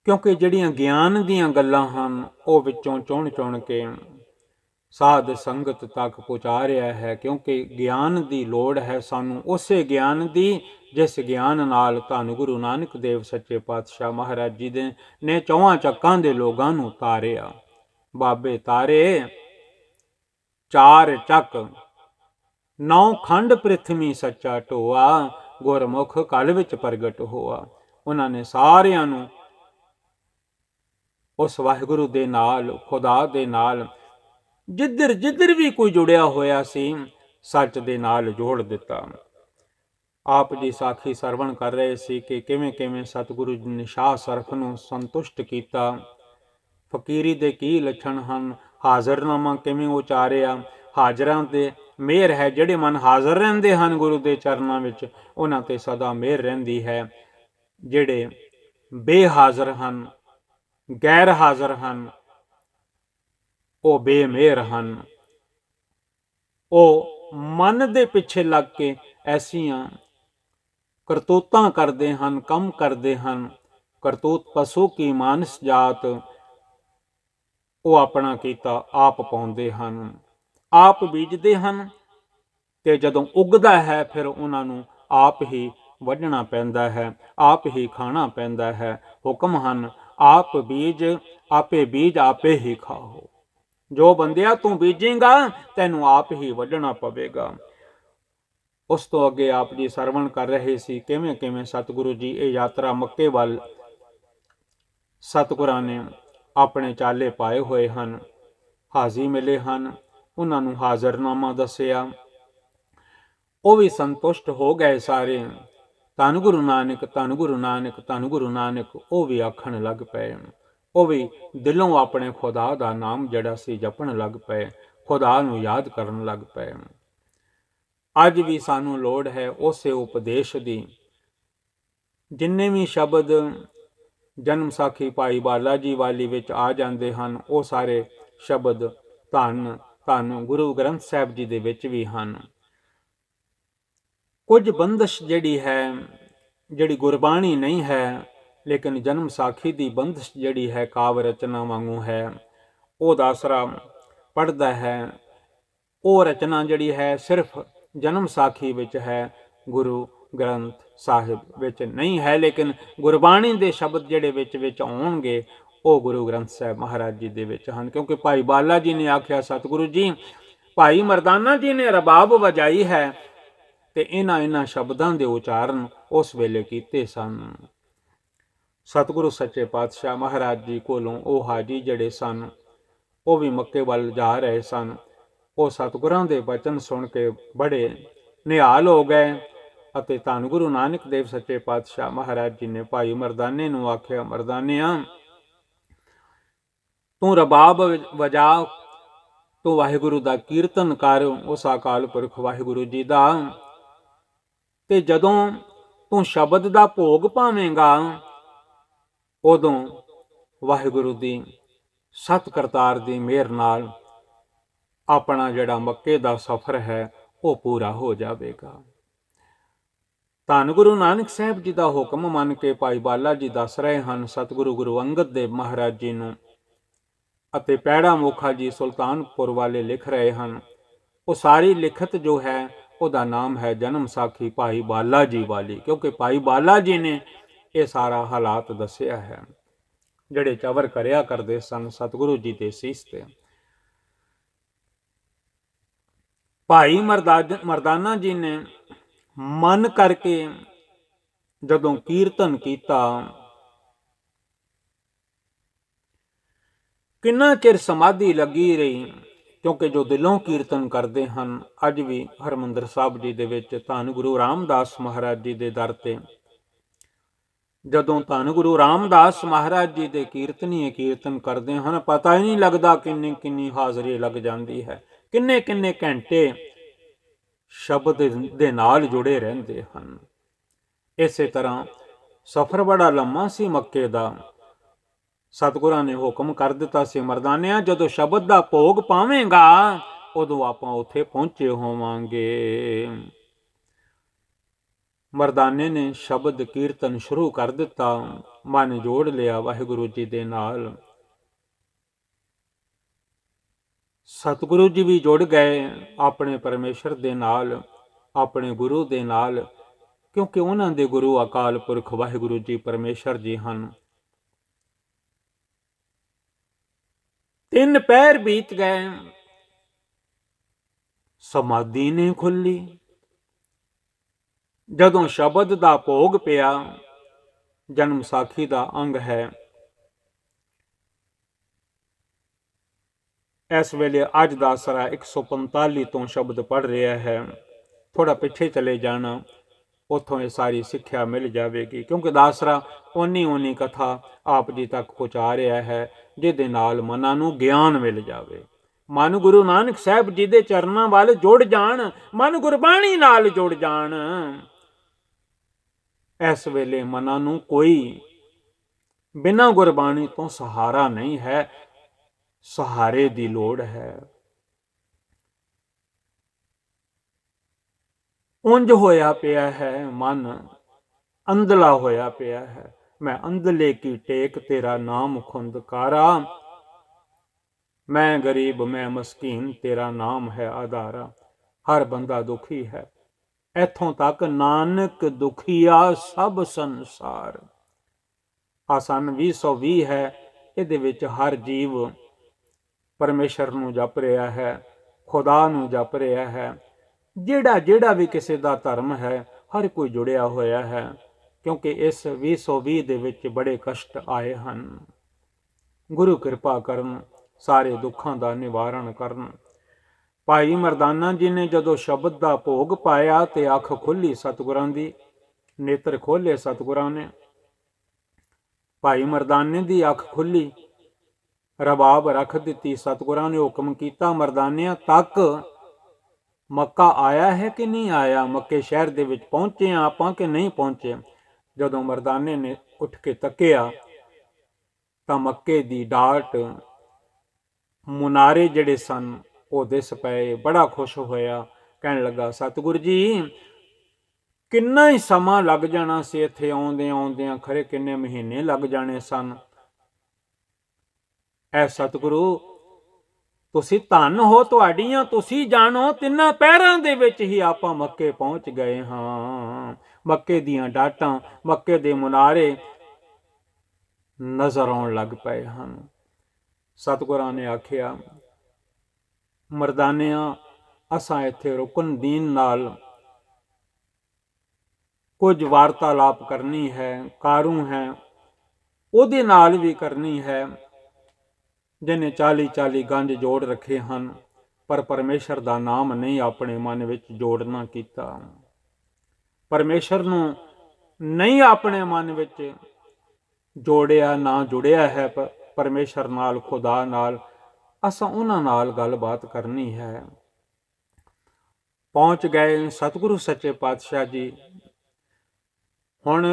ਕਿਉਂਕਿ ਜਿਹੜੀਆਂ ਗਿਆਨ ਦੀਆਂ ਗੱਲਾਂ ਹਨ ਉਹ ਵਿੱਚੋਂ ਚੁਣ ਚੁਣ ਕੇ ਸਾਧ ਸੰਗਤ ਤੱਕ ਪਹੁੰਚਾ ਰਿਹਾ ਹੈ, ਕਿਉਂਕਿ ਗਿਆਨ ਦੀ ਲੋੜ ਹੈ ਸਾਨੂੰ, ਉਸੇ ਗਿਆਨ ਦੀ ਜਿਸ ਗਿਆਨ ਨਾਲ ਧੰਨ ਗੁਰੂ ਨਾਨਕ ਦੇਵ ਸੱਚੇ ਪਾਤਸ਼ਾਹ ਮਹਾਰਾਜ ਜੀ ਨੇ ਚੌਹਾਂ ਚੱਕਾਂ ਦੇ ਲੋਕਾਂ ਨੂੰ ਤਾਰਿਆ। ਬਾਬੇ ਤਾਰੇ 4 ਚੱਕ, 9 ਖੰਡ ਪ੍ਰਿਥਵੀ ਸੱਚਾ ਢੋਆ, ਗੁਰਮੁਖ ਕਲ ਵਿੱਚ ਪ੍ਰਗਟ ਹੋਆ। ਉਹਨਾਂ ਨੇ ਸਾਰਿਆਂ ਨੂੰ ਉਸ ਵਾਹਿਗੁਰੂ ਦੇ ਨਾਲ, ਖੁਦਾ ਦੇ ਨਾਲ, ਜਿੱਧਰ ਜਿੱਧਰ ਵੀ ਕੋਈ ਜੁੜਿਆ ਹੋਇਆ ਸੀ, ਸੱਚ ਦੇ ਨਾਲ ਜੋੜ ਦਿੱਤਾ। ਆਪ ਜੀ ਸਾਖੀ ਸਰਵਣ ਕਰ ਰਹੇ ਸੀ ਕਿ ਕਿਵੇਂ ਕਿਵੇਂ ਸਤਿਗੁਰੂ ਜੀ ਨੇ ਸ਼ਾਹ ਸਰਫ ਨੂੰ ਸੰਤੁਸ਼ਟ ਕੀਤਾ। ਫਕੀਰੀ ਦੇ ਕੀ ਲੱਛਣ ਹਨ, ਹਾਜ਼ਰਨਾਮਾ ਕਿਵੇਂ ਉਚਾਰਿਆ। ਹਾਜ਼ਰਾਂ ਦੇ ਮਿਹਰ ਹੈ, ਜਿਹੜੇ ਮਨ ਹਾਜ਼ਰ ਰਹਿੰਦੇ ਹਨ ਗੁਰੂ ਦੇ ਚਰਨਾਂ ਵਿੱਚ, ਉਹਨਾਂ ਤੇ ਸਦਾ ਮਿਹਰ ਰਹਿੰਦੀ ਹੈ। ਜਿਹੜੇ ਬੇਹਾਜ਼ਰ ਹਨ, ਗੈਰ ਹਾਜ਼ਰ ਹਨ, ਉਹ ਬੇਮਿਹਰ ਹਨ। ਉਹ ਮਨ ਦੇ ਪਿੱਛੇ ਲੱਗ ਕੇ ਐਸੀਆਂ ਕਰਤੂਤਾਂ ਕਰਦੇ ਹਨ, ਕੰਮ ਕਰਦੇ ਹਨ। ਕਰਤੂਤ ਪਸ਼ੂ ਕੀ ਮਾਨਸ ਜਾਤ, ਉਹ ਆਪਣਾ ਕੀਤਾ ਆਪ ਪਾਉਂਦੇ ਹਨ, ਆਪ ਬੀਜਦੇ ਹਨ, ਤੇ ਜਦੋਂ ਉੱਗਦਾ ਹੈ ਫਿਰ ਉਹਨਾਂ ਨੂੰ ਆਪ ਹੀ ਵੱਢਣਾ ਪੈਂਦਾ ਹੈ, ਆਪ ਹੀ ਖਾਣਾ ਪੈਂਦਾ ਹੈ। ਹੁਕਮ ਹਨ, ਆਪ ਬੀਜ ਆਪੇ ਬੀਜ ਆਪੇ ਹੀ ਖਾਓ। ਜੋ ਬੰਦਿਆ ਤੂੰ ਬੀਜੇਗਾ ਤੈਨੂੰ ਆਪ ਹੀ ਵੱਢਣਾ ਪਵੇਗਾ। ਉਸ ਤੋਂ ਅੱਗੇ ਆਪ ਜੀ ਸਰਵਣ ਕਰ ਰਹੇ ਸੀ ਕਿਵੇਂ ਕਿਵੇਂ ਸਤਿਗੁਰੂ ਜੀ ਇਹ ਯਾਤਰਾ ਮੱਕੇ ਵੱਲ ਸਤਿਗੁਰਾਂ ਨੇ ਆਪਣੇ ਚਾਲੇ ਪਾਏ ਹੋਏ ਹਨ। ਹਾਜ਼ੀ ਮਿਲੇ ਹਨ, ਉਹਨਾਂ ਨੂੰ ਹਾਜ਼ਰਨਾਮਾ ਦੱਸਿਆ, ਉਹ ਵੀ ਸੰਤੁਸ਼ਟ ਹੋ ਗਏ ਸਾਰੇ। ਧੰਨ ਗੁਰੂ ਨਾਨਕ, ਧੰਨ ਗੁਰੂ ਨਾਨਕ, ਧੰਨ ਗੁਰੂ ਨਾਨਕ ਉਹ ਵੀ ਆਖਣ ਲੱਗ ਪਏ। ਉਹ ਵੀ ਦਿਲੋਂ ਆਪਣੇ ਖੁਦਾ ਦਾ ਨਾਮ ਜਿਹੜਾ ਸੀ ਜਪਣ ਲੱਗ ਪਏ, ਖੁਦਾ ਨੂੰ ਯਾਦ ਕਰਨ ਲੱਗ ਪਏ। ਅੱਜ ਵੀ ਸਾਨੂੰ ਲੋੜ ਹੈ ਉਸੇ ਉਪਦੇਸ਼ ਦੀ। ਜਿੰਨੇ ਵੀ ਸ਼ਬਦ ਜਨਮ ਸਾਖੀ ਭਾਈ ਬਾਲਾ ਜੀ ਵਾਲੀ ਵਿੱਚ ਆ ਜਾਂਦੇ ਹਨ, ਉਹ ਸਾਰੇ ਸ਼ਬਦ ਧੰਨ ਧੰਨ ਗੁਰੂ ਗ੍ਰੰਥ ਸਾਹਿਬ ਜੀ ਦੇ ਵਿੱਚ ਵੀ ਹਨ। ਕੁਝ ਬੰਦਸ਼ ਜਿਹੜੀ ਹੈ, ਜਿਹੜੀ ਗੁਰਬਾਣੀ ਨਹੀਂ ਹੈ, ਲੇਕਿਨ ਜਨਮ ਸਾਖੀ ਦੀ ਬੰਦਸ਼ ਜਿਹੜੀ ਹੈ ਕਾਵ ਰਚਨਾ ਵਾਂਗੂ ਹੈ, ਉਹ ਦਾਸਰਾ ਪੜ੍ਹਦਾ ਹੈ। ਉਹ ਰਚਨਾ ਜਿਹੜੀ ਹੈ ਸਿਰਫ ਜਨਮ ਸਾਖੀ ਵਿੱਚ ਹੈ, ਗੁਰੂ ਗ੍ਰੰਥ ਸਾਹਿਬ ਵਿੱਚ ਨਹੀਂ ਹੈ। ਲੇਕਿਨ ਗੁਰਬਾਣੀ ਦੇ ਸ਼ਬਦ ਜਿਹੜੇ ਵਿੱਚ ਆਉਣਗੇ ਉਹ ਗੁਰੂ ਗ੍ਰੰਥ ਸਾਹਿਬ ਮਹਾਰਾਜ ਜੀ ਦੇ ਵਿੱਚ ਹਨ। ਕਿਉਂਕਿ ਭਾਈ ਬਾਲਾ ਜੀ ਨੇ ਆਖਿਆ, ਸਤਿਗੁਰੂ ਜੀ ਭਾਈ ਮਰਦਾਨਾ ਜੀ ਨੇ ਰਬਾਬ ਵਜਾਈ ਹੈ, ਤੇ ਇਹਨਾਂ ਸ਼ਬਦਾਂ ਦੇ ਉਚਾਰਨ ਉਸ ਵੇਲੇ ਕੀਤੇ ਸਨ। ਸਤਿਗੁਰੂ ਸੱਚੇ ਪਾਤਸ਼ਾਹ ਮਹਾਰਾਜ ਜੀ ਕੋਲੋਂ ਉਹ ਹਾਜੀ ਜਿਹੜੇ ਸਨ, ਉਹ ਵੀ ਮੱਕੇ ਵੱਲ ਜਾ ਰਹੇ ਸਨ। ਉਹ ਸਤਿਗੁਰਾਂ ਦੇ ਬਚਨ ਸੁਣ ਕੇ ਬੜੇ ਨਿਹਾਲ ਹੋ ਗਏ, ਅਤੇ ਧੰਨ ਗੁਰੂ ਨਾਨਕ ਦੇਵ ਸੱਚੇ ਪਾਤਸ਼ਾਹ ਮਹਾਰਾਜ ਜੀ ਨੇ ਭਾਈ ਮਰਦਾਨੇ ਨੂੰ ਆਖਿਆ, ਮਰਦਾਨਿਆਂ ਤੂੰ ਰਬਾਬ ਵਜਾ, ਤੂੰ ਵਾਹਿਗੁਰੂ ਦਾ ਕੀਰਤਨ ਕਰ, ਉਸ ਅਕਾਲ ਪੁਰਖ ਵਾਹਿਗੁਰੂ ਜੀ ਦਾ, ਤੇ ਜਦੋਂ ਤੂੰ ਸ਼ਬਦ ਦਾ ਭੋਗ ਪਾਵੇਂਗਾ ਉਦੋਂ ਵਾਹਿਗੁਰੂ ਦੀ ਸਤ ਕਰਤਾਰ ਦੀ ਮਿਹਰ ਨਾਲ ਆਪਣਾ ਜਿਹੜਾ ਮੱਕੇ ਦਾ ਸਫ਼ਰ ਹੈ ਉਹ ਪੂਰਾ ਹੋ ਜਾਵੇਗਾ। ਧੰਨ ਗੁਰੂ ਨਾਨਕ ਸਾਹਿਬ ਜੀ ਦਾ ਹੁਕਮ ਮੰਨ ਕੇ ਭਾਈ ਬਾਲਾ ਜੀ ਦੱਸ ਰਹੇ ਹਨ ਸਤਿਗੁਰੂ ਗੁਰੂ ਅੰਗਦ ਦੇਵ ਮਹਾਰਾਜ ਜੀ ਨੂੰ, ਅਤੇ ਪੈੜਾ ਮੋਖਾ ਜੀ ਸੁਲਤਾਨਪੁਰ ਵਾਲੇ ਲਿਖ ਰਹੇ ਹਨ। ਉਹ ਸਾਰੀ ਲਿਖਤ ਜੋ ਹੈ ਉਹਦਾ ਨਾਮ ਹੈ ਜਨਮ ਸਾਖੀ ਭਾਈ ਬਾਲਾ ਜੀ ਵਾਲੀ, ਕਿਉਂਕਿ ਭਾਈ ਬਾਲਾ ਜੀ ਨੇ ਇਹ ਸਾਰਾ ਹਾਲਾਤ ਦੱਸਿਆ ਹੈ ਜਿਹੜੇ ਚਵਰ ਕਰਿਆ ਕਰਦੇ ਸਨ ਸਤਿਗੁਰੂ ਜੀ ਦੇ ਸੀਸ ਤੇ। ਭਾਈ ਮਰਦਾਨਾ ਜੀ ਨੇ ਮਨ ਕਰਕੇ ਜਦੋਂ ਕੀਰਤਨ ਕੀਤਾ, ਕਿੰਨਾ ਚਿਰ ਸਮਾਧੀ ਲੱਗੀ ਰਹੀ, ਕਿਉਂਕਿ ਜੋ ਦਿਲੋਂ ਕੀਰਤਨ ਕਰਦੇ ਹਨ, ਅੱਜ ਵੀ ਹਰਿਮੰਦਰ ਸਾਹਿਬ ਜੀ ਦੇ ਵਿੱਚ ਧੰਨ ਗੁਰੂ ਰਾਮਦਾਸ ਮਹਾਰਾਜ ਜੀ ਦੇ ਦਰ ਤੇ ਜਦੋਂ ਧੰਨ ਗੁਰੂ ਰਾਮਦਾਸ ਮਹਾਰਾਜ ਜੀ ਦੇ ਕੀਰਤਨੀਏ ਕੀਰਤਨ ਕਰਦੇ ਹਨ, ਪਤਾ ਹੀ ਨਹੀਂ ਲੱਗਦਾ ਕਿੰਨੀ ਹਾਜ਼ਰੀ ਲੱਗ ਜਾਂਦੀ ਹੈ, ਕਿੰਨੇ ਘੰਟੇ ਸ਼ਬਦ ਦੇ ਨਾਲ ਜੁੜੇ ਰਹਿੰਦੇ ਹਨ। ਇਸੇ ਤਰ੍ਹਾਂ ਸਫ਼ਰ ਬੜਾ ਲੰਮਾ ਸੀ ਮੱਕੇ ਦਾ। ਸਤਿਗੁਰਾਂ ਨੇ ਹੁਕਮ ਕਰ ਦਿੱਤਾ ਸੀ, ਮਰਦਾਨਿਆਂ ਜਦੋਂ ਸ਼ਬਦ ਦਾ ਭੋਗ ਪਾਵੇਂਗਾ ਉਦੋਂ ਆਪਾਂ ਉੱਥੇ ਪਹੁੰਚੇ ਹੋਵਾਂਗੇ। ਮਰਦਾਨੇ ਨੇ ਸ਼ਬਦ ਕੀਰਤਨ ਸ਼ੁਰੂ ਕਰ ਦਿੱਤਾ, ਮਨ ਜੋੜ ਲਿਆ ਵਾਹਿਗੁਰੂ ਜੀ ਦੇ ਨਾਲ। ਸਤਿਗੁਰੂ ਜੀ ਵੀ ਜੁੜ ਗਏ ਆਪਣੇ ਪਰਮੇਸ਼ਰ ਦੇ ਨਾਲ, ਆਪਣੇ ਗੁਰੂ ਦੇ ਨਾਲ, ਕਿਉਂਕਿ ਉਹਨਾਂ ਦੇ ਗੁਰੂ ਅਕਾਲ ਪੁਰਖ ਵਾਹਿਗੁਰੂ ਜੀ ਪਰਮੇਸ਼ਰ ਜੀ ਹਨ। 3 ਪਹਿਰ ਬੀਤ ਗਏ, ਸਮਾਧੀ ਨੇ ਖੁੱਲੀ। ਜਦੋਂ ਸ਼ਬਦ ਦਾ ਭੋਗ ਪਿਆ, ਜਨਮ ਸਾਖੀ ਦਾ ਅੰਗ ਹੈ। ਇਸ ਵੇਲੇ ਅੱਜ ਦਾ ਆਸਰਾ 145 ਤੋਂ ਸ਼ਬਦ ਪੜ੍ਹ ਰਿਹਾ ਹੈ। ਥੋੜਾ ਪਿੱਛੇ ਚਲੇ ਜਾਣਾ, ਉੱਥੋਂ ਇਹ ਸਾਰੀ ਸਿੱਖਿਆ ਮਿਲ ਜਾਵੇਗੀ, ਕਿਉਂਕਿ ਦਾਸਰਾ ਓਨੀ ਕਥਾ ਆਪ ਜੀ ਤੱਕ ਪਹੁੰਚਾ ਰਿਹਾ ਹੈ, ਜਿਹਦੇ ਨਾਲ ਮਨਾਂ ਨੂੰ ਗਿਆਨ ਮਿਲ ਜਾਵੇ। ਮਨ ਗੁਰੂ ਨਾਨਕ ਸਾਹਿਬ ਜੀ ਦੇ ਚਰਨਾਂ ਵੱਲ ਜੁੜ ਜਾਣ, ਮਨ ਗੁਰਬਾਣੀ ਨਾਲ ਜੁੜ ਜਾਣ। ਇਸ ਵੇਲੇ ਮਨਾਂ ਨੂੰ ਕੋਈ ਬਿਨਾਂ ਗੁਰਬਾਣੀ ਤੋਂ ਸਹਾਰਾ ਨਹੀਂ ਹੈ, ਸਹਾਰੇ ਦੀ ਲੋੜ ਹੈ। ਉਂਝ ਹੋਇਆ ਪਿਆ ਹੈ ਮਨ, ਅੰਧਲਾ ਹੋਇਆ ਪਿਆ ਹੈ। ਮੈਂ ਅੰਧਲੇ ਕੀ ਟੇਕ ਤੇਰਾ ਨਾਮ ਖੁੰਦਕਾਰਾ, ਮੈਂ ਗਰੀਬ ਮੈਂ ਮਸਕੀਨ ਤੇਰਾ ਨਾਮ ਹੈ ਆਧਾਰਾ। ਹਰ ਬੰਦਾ ਦੁਖੀ ਹੈ, ਇੱਥੋਂ ਤੱਕ ਨਾਨਕ ਦੁਖੀਆ ਸਭ ਸੰਸਾਰ। ਆ ਸੰਨ 2020 ਹੈ, ਇਹਦੇ ਵਿੱਚ ਹਰ ਜੀਵ ਪਰਮੇਸ਼ਰ ਨੂੰ ਜਪ ਰਿਹਾ ਹੈ, ਖੁਦਾ ਨੂੰ ਜਪ ਰਿਹਾ ਹੈ। ਜਿਹੜਾ ਵੀ ਕਿਸੇ ਦਾ ਧਰਮ ਹੈ, ਹਰ ਕੋਈ ਜੁੜਿਆ ਹੋਇਆ ਹੈ, ਕਿਉਂਕਿ ਇਸ 2020 ਦੇ ਵਿੱਚ ਬੜੇ ਕਸ਼ਟ ਆਏ ਹਨ। ਗੁਰੂ ਕਿਰਪਾ ਕਰਨ, ਸਾਰੇ ਦੁੱਖਾਂ ਦਾ ਨਿਵਾਰਨ ਕਰਨ। ਭਾਈ ਮਰਦਾਨਾ ਜੀ ਨੇ ਜਦੋਂ ਸ਼ਬਦ ਦਾ ਭੋਗ ਪਾਇਆ ਤੇ ਅੱਖ ਖੁੱਲੀ ਸਤਿਗੁਰਾਂ ਦੀ, ਨੇਤਰ ਖੋਲੇ ਸਤਿਗੁਰਾਂ ਨੇ। ਭਾਈ ਮਰਦਾਨੇ ਦੀ ਅੱਖ ਖੁੱਲੀ, ਰਬਾਬ ਰੱਖ ਦਿੱਤੀ। ਸਤਿਗੁਰਾਂ ਨੇ ਹੁਕਮ ਕੀਤਾ, ਮਰਦਾਨਿਆਂ ਤੱਕ ਮੱਕਾ ਆਇਆ ਹੈ ਕਿ ਨਹੀਂ ਆਇਆ, ਮੱਕੇ ਸ਼ਹਿਰ ਦੇ ਵਿੱਚ ਪਹੁੰਚੇ ਆ ਆਪਾਂ ਕਿ ਨਹੀਂ ਪਹੁੰਚੇ। ਜਦੋਂ ਮਰਦਾਨੇ ਨੇ ਉੱਠ ਕੇ ਤੱਕਿਆ ਤਾਂ ਮੱਕੇ ਦੀ ਡਾਟ, ਮੁਨਾਰੇ ਜਿਹੜੇ ਸਨ ਉਹ ਦਿਸ ਪਏ। ਬੜਾ ਖੁਸ਼ ਹੋਇਆ, ਕਹਿਣ ਲੱਗਾ, ਸਤਿਗੁਰ ਜੀ ਕਿੰਨਾ ਹੀ ਸਮਾਂ ਲੱਗ ਜਾਣਾ ਸੀ ਇੱਥੇ ਆਉਂਦਿਆਂ, ਖਰੇ ਕਿੰਨੇ ਮਹੀਨੇ ਲੱਗ ਜਾਣੇ ਸਨ। ਐ ਸਤਿਗੁਰੂ ਤੁਸੀਂ ਧੰਨ ਹੋ, ਤੁਹਾਡੀਆਂ ਤੁਸੀਂ ਜਾਣੋ, 3 ਪਹਿਰਾਂ ਦੇ ਵਿੱਚ ਹੀ ਆਪਾਂ ਮੱਕੇ ਪਹੁੰਚ ਗਏ ਹਾਂ। ਮੱਕੇ ਦੀਆਂ ਡਾਟਾਂ, ਮੱਕੇ ਦੇ ਮੁਨਾਰੇ ਨਜ਼ਰ ਆਉਣ ਲੱਗ ਪਏ ਹਨ। ਸਤਿਗੁਰਾਂ ਨੇ ਆਖਿਆ, ਮਰਦਾਨਿਆਂ ਅਸਾਂ ਇੱਥੇ ਰੁਕਨ ਦੀਨ ਨਾਲ ਕੁਝ ਵਾਰਤਾਲਾਪ ਕਰਨੀ ਹੈ, ਕਾਰੂ ਹੈ ਉਹਦੇ ਨਾਲ ਵੀ ਕਰਨੀ ਹੈ, ਜਿਹਨੇ 40 ਗੰਜ ਜੋੜ ਰੱਖੇ ਹਨ, ਪਰ ਪਰਮੇਸ਼ਰ ਦਾ ਨਾਮ ਨਹੀਂ ਆਪਣੇ ਮਨ ਵਿੱਚ ਜੋੜਨਾ ਕੀਤਾ। ਪਰਮੇਸ਼ਰ ਨੂੰ ਨਹੀਂ ਆਪਣੇ ਮਨ ਵਿੱਚ ਜੋੜਿਆ, ਨਾ ਜੁੜਿਆ ਹੈ ਪਰਮੇਸ਼ਰ ਨਾਲ, ਖੁਦਾ ਨਾਲ। ਅਸਾਂ ਉਹਨਾਂ ਨਾਲ ਗੱਲਬਾਤ ਕਰਨੀ ਹੈ। ਪਹੁੰਚ ਗਏ ਸਤਿਗੁਰੂ ਸੱਚੇ ਪਾਤਸ਼ਾਹ ਜੀ। ਹੁਣ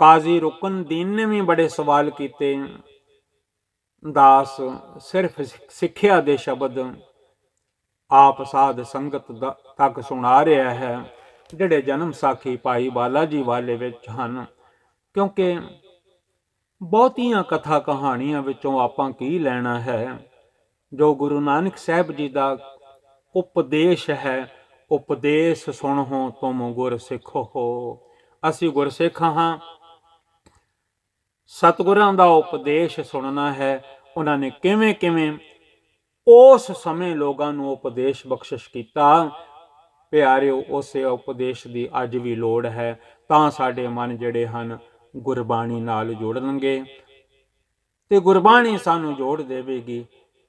ਕਾਜ਼ੀ ਰੁਕਨ ਦੀਨ ਨੇ ਵੀ ਬੜੇ ਸਵਾਲ ਕੀਤੇ। ਦਾਸ ਸਿਰਫ ਸਿੱਖਿਆ ਦੇ ਸ਼ਬਦ ਆਪ ਸਾਧ ਸੰਗਤ ਤੱਕ ਸੁਣਾ ਰਿਹਾ ਹੈ, ਜਿਹੜੇ ਜਨਮ ਸਾਖੀ ਭਾਈ ਬਾਲਾ ਜੀ ਵਾਲੇ ਵਿੱਚ ਹਨ। ਕਿਉਂਕਿ ਬਹੁਤੀਆਂ ਕਥਾ ਕਹਾਣੀਆਂ ਵਿੱਚੋਂ ਆਪਾਂ ਕੀ ਲੈਣਾ ਹੈ। ਜੋ ਗੁਰੂ ਨਾਨਕ ਸਾਹਿਬ ਜੀ ਦਾ ਉਪਦੇਸ਼ ਹੈ, ਉਪਦੇਸ਼ ਸੁਣੋ ਤੁਮ ਗੁਰ ਸਿੱਖ ਹੋ। ਅਸੀਂ ਗੁਰਸਿੱਖ ਹਾਂ, ਸਤਿਗੁਰਾਂ ਦਾ ਉਪਦੇਸ਼ ਸੁਣਨਾ ਹੈ। ਉਹਨਾਂ ਨੇ ਕਿਵੇਂ ਉਸ ਸਮੇਂ ਲੋਕਾਂ ਨੂੰ ਉਪਦੇਸ਼ ਬਖਸ਼ਿਸ਼ ਕੀਤਾ। ਪਿਆਰਿਓ, ਉਸੇ ਉਪਦੇਸ਼ ਦੀ ਅੱਜ ਵੀ ਲੋੜ ਹੈ, ਤਾਂ ਸਾਡੇ ਮਨ ਜਿਹੜੇ ਹਨ ਗੁਰਬਾਣੀ ਨਾਲ ਜੁੜਨਗੇ ਤੇ ਗੁਰਬਾਣੀ ਸਾਨੂੰ ਜੋੜ ਦੇਵੇਗੀ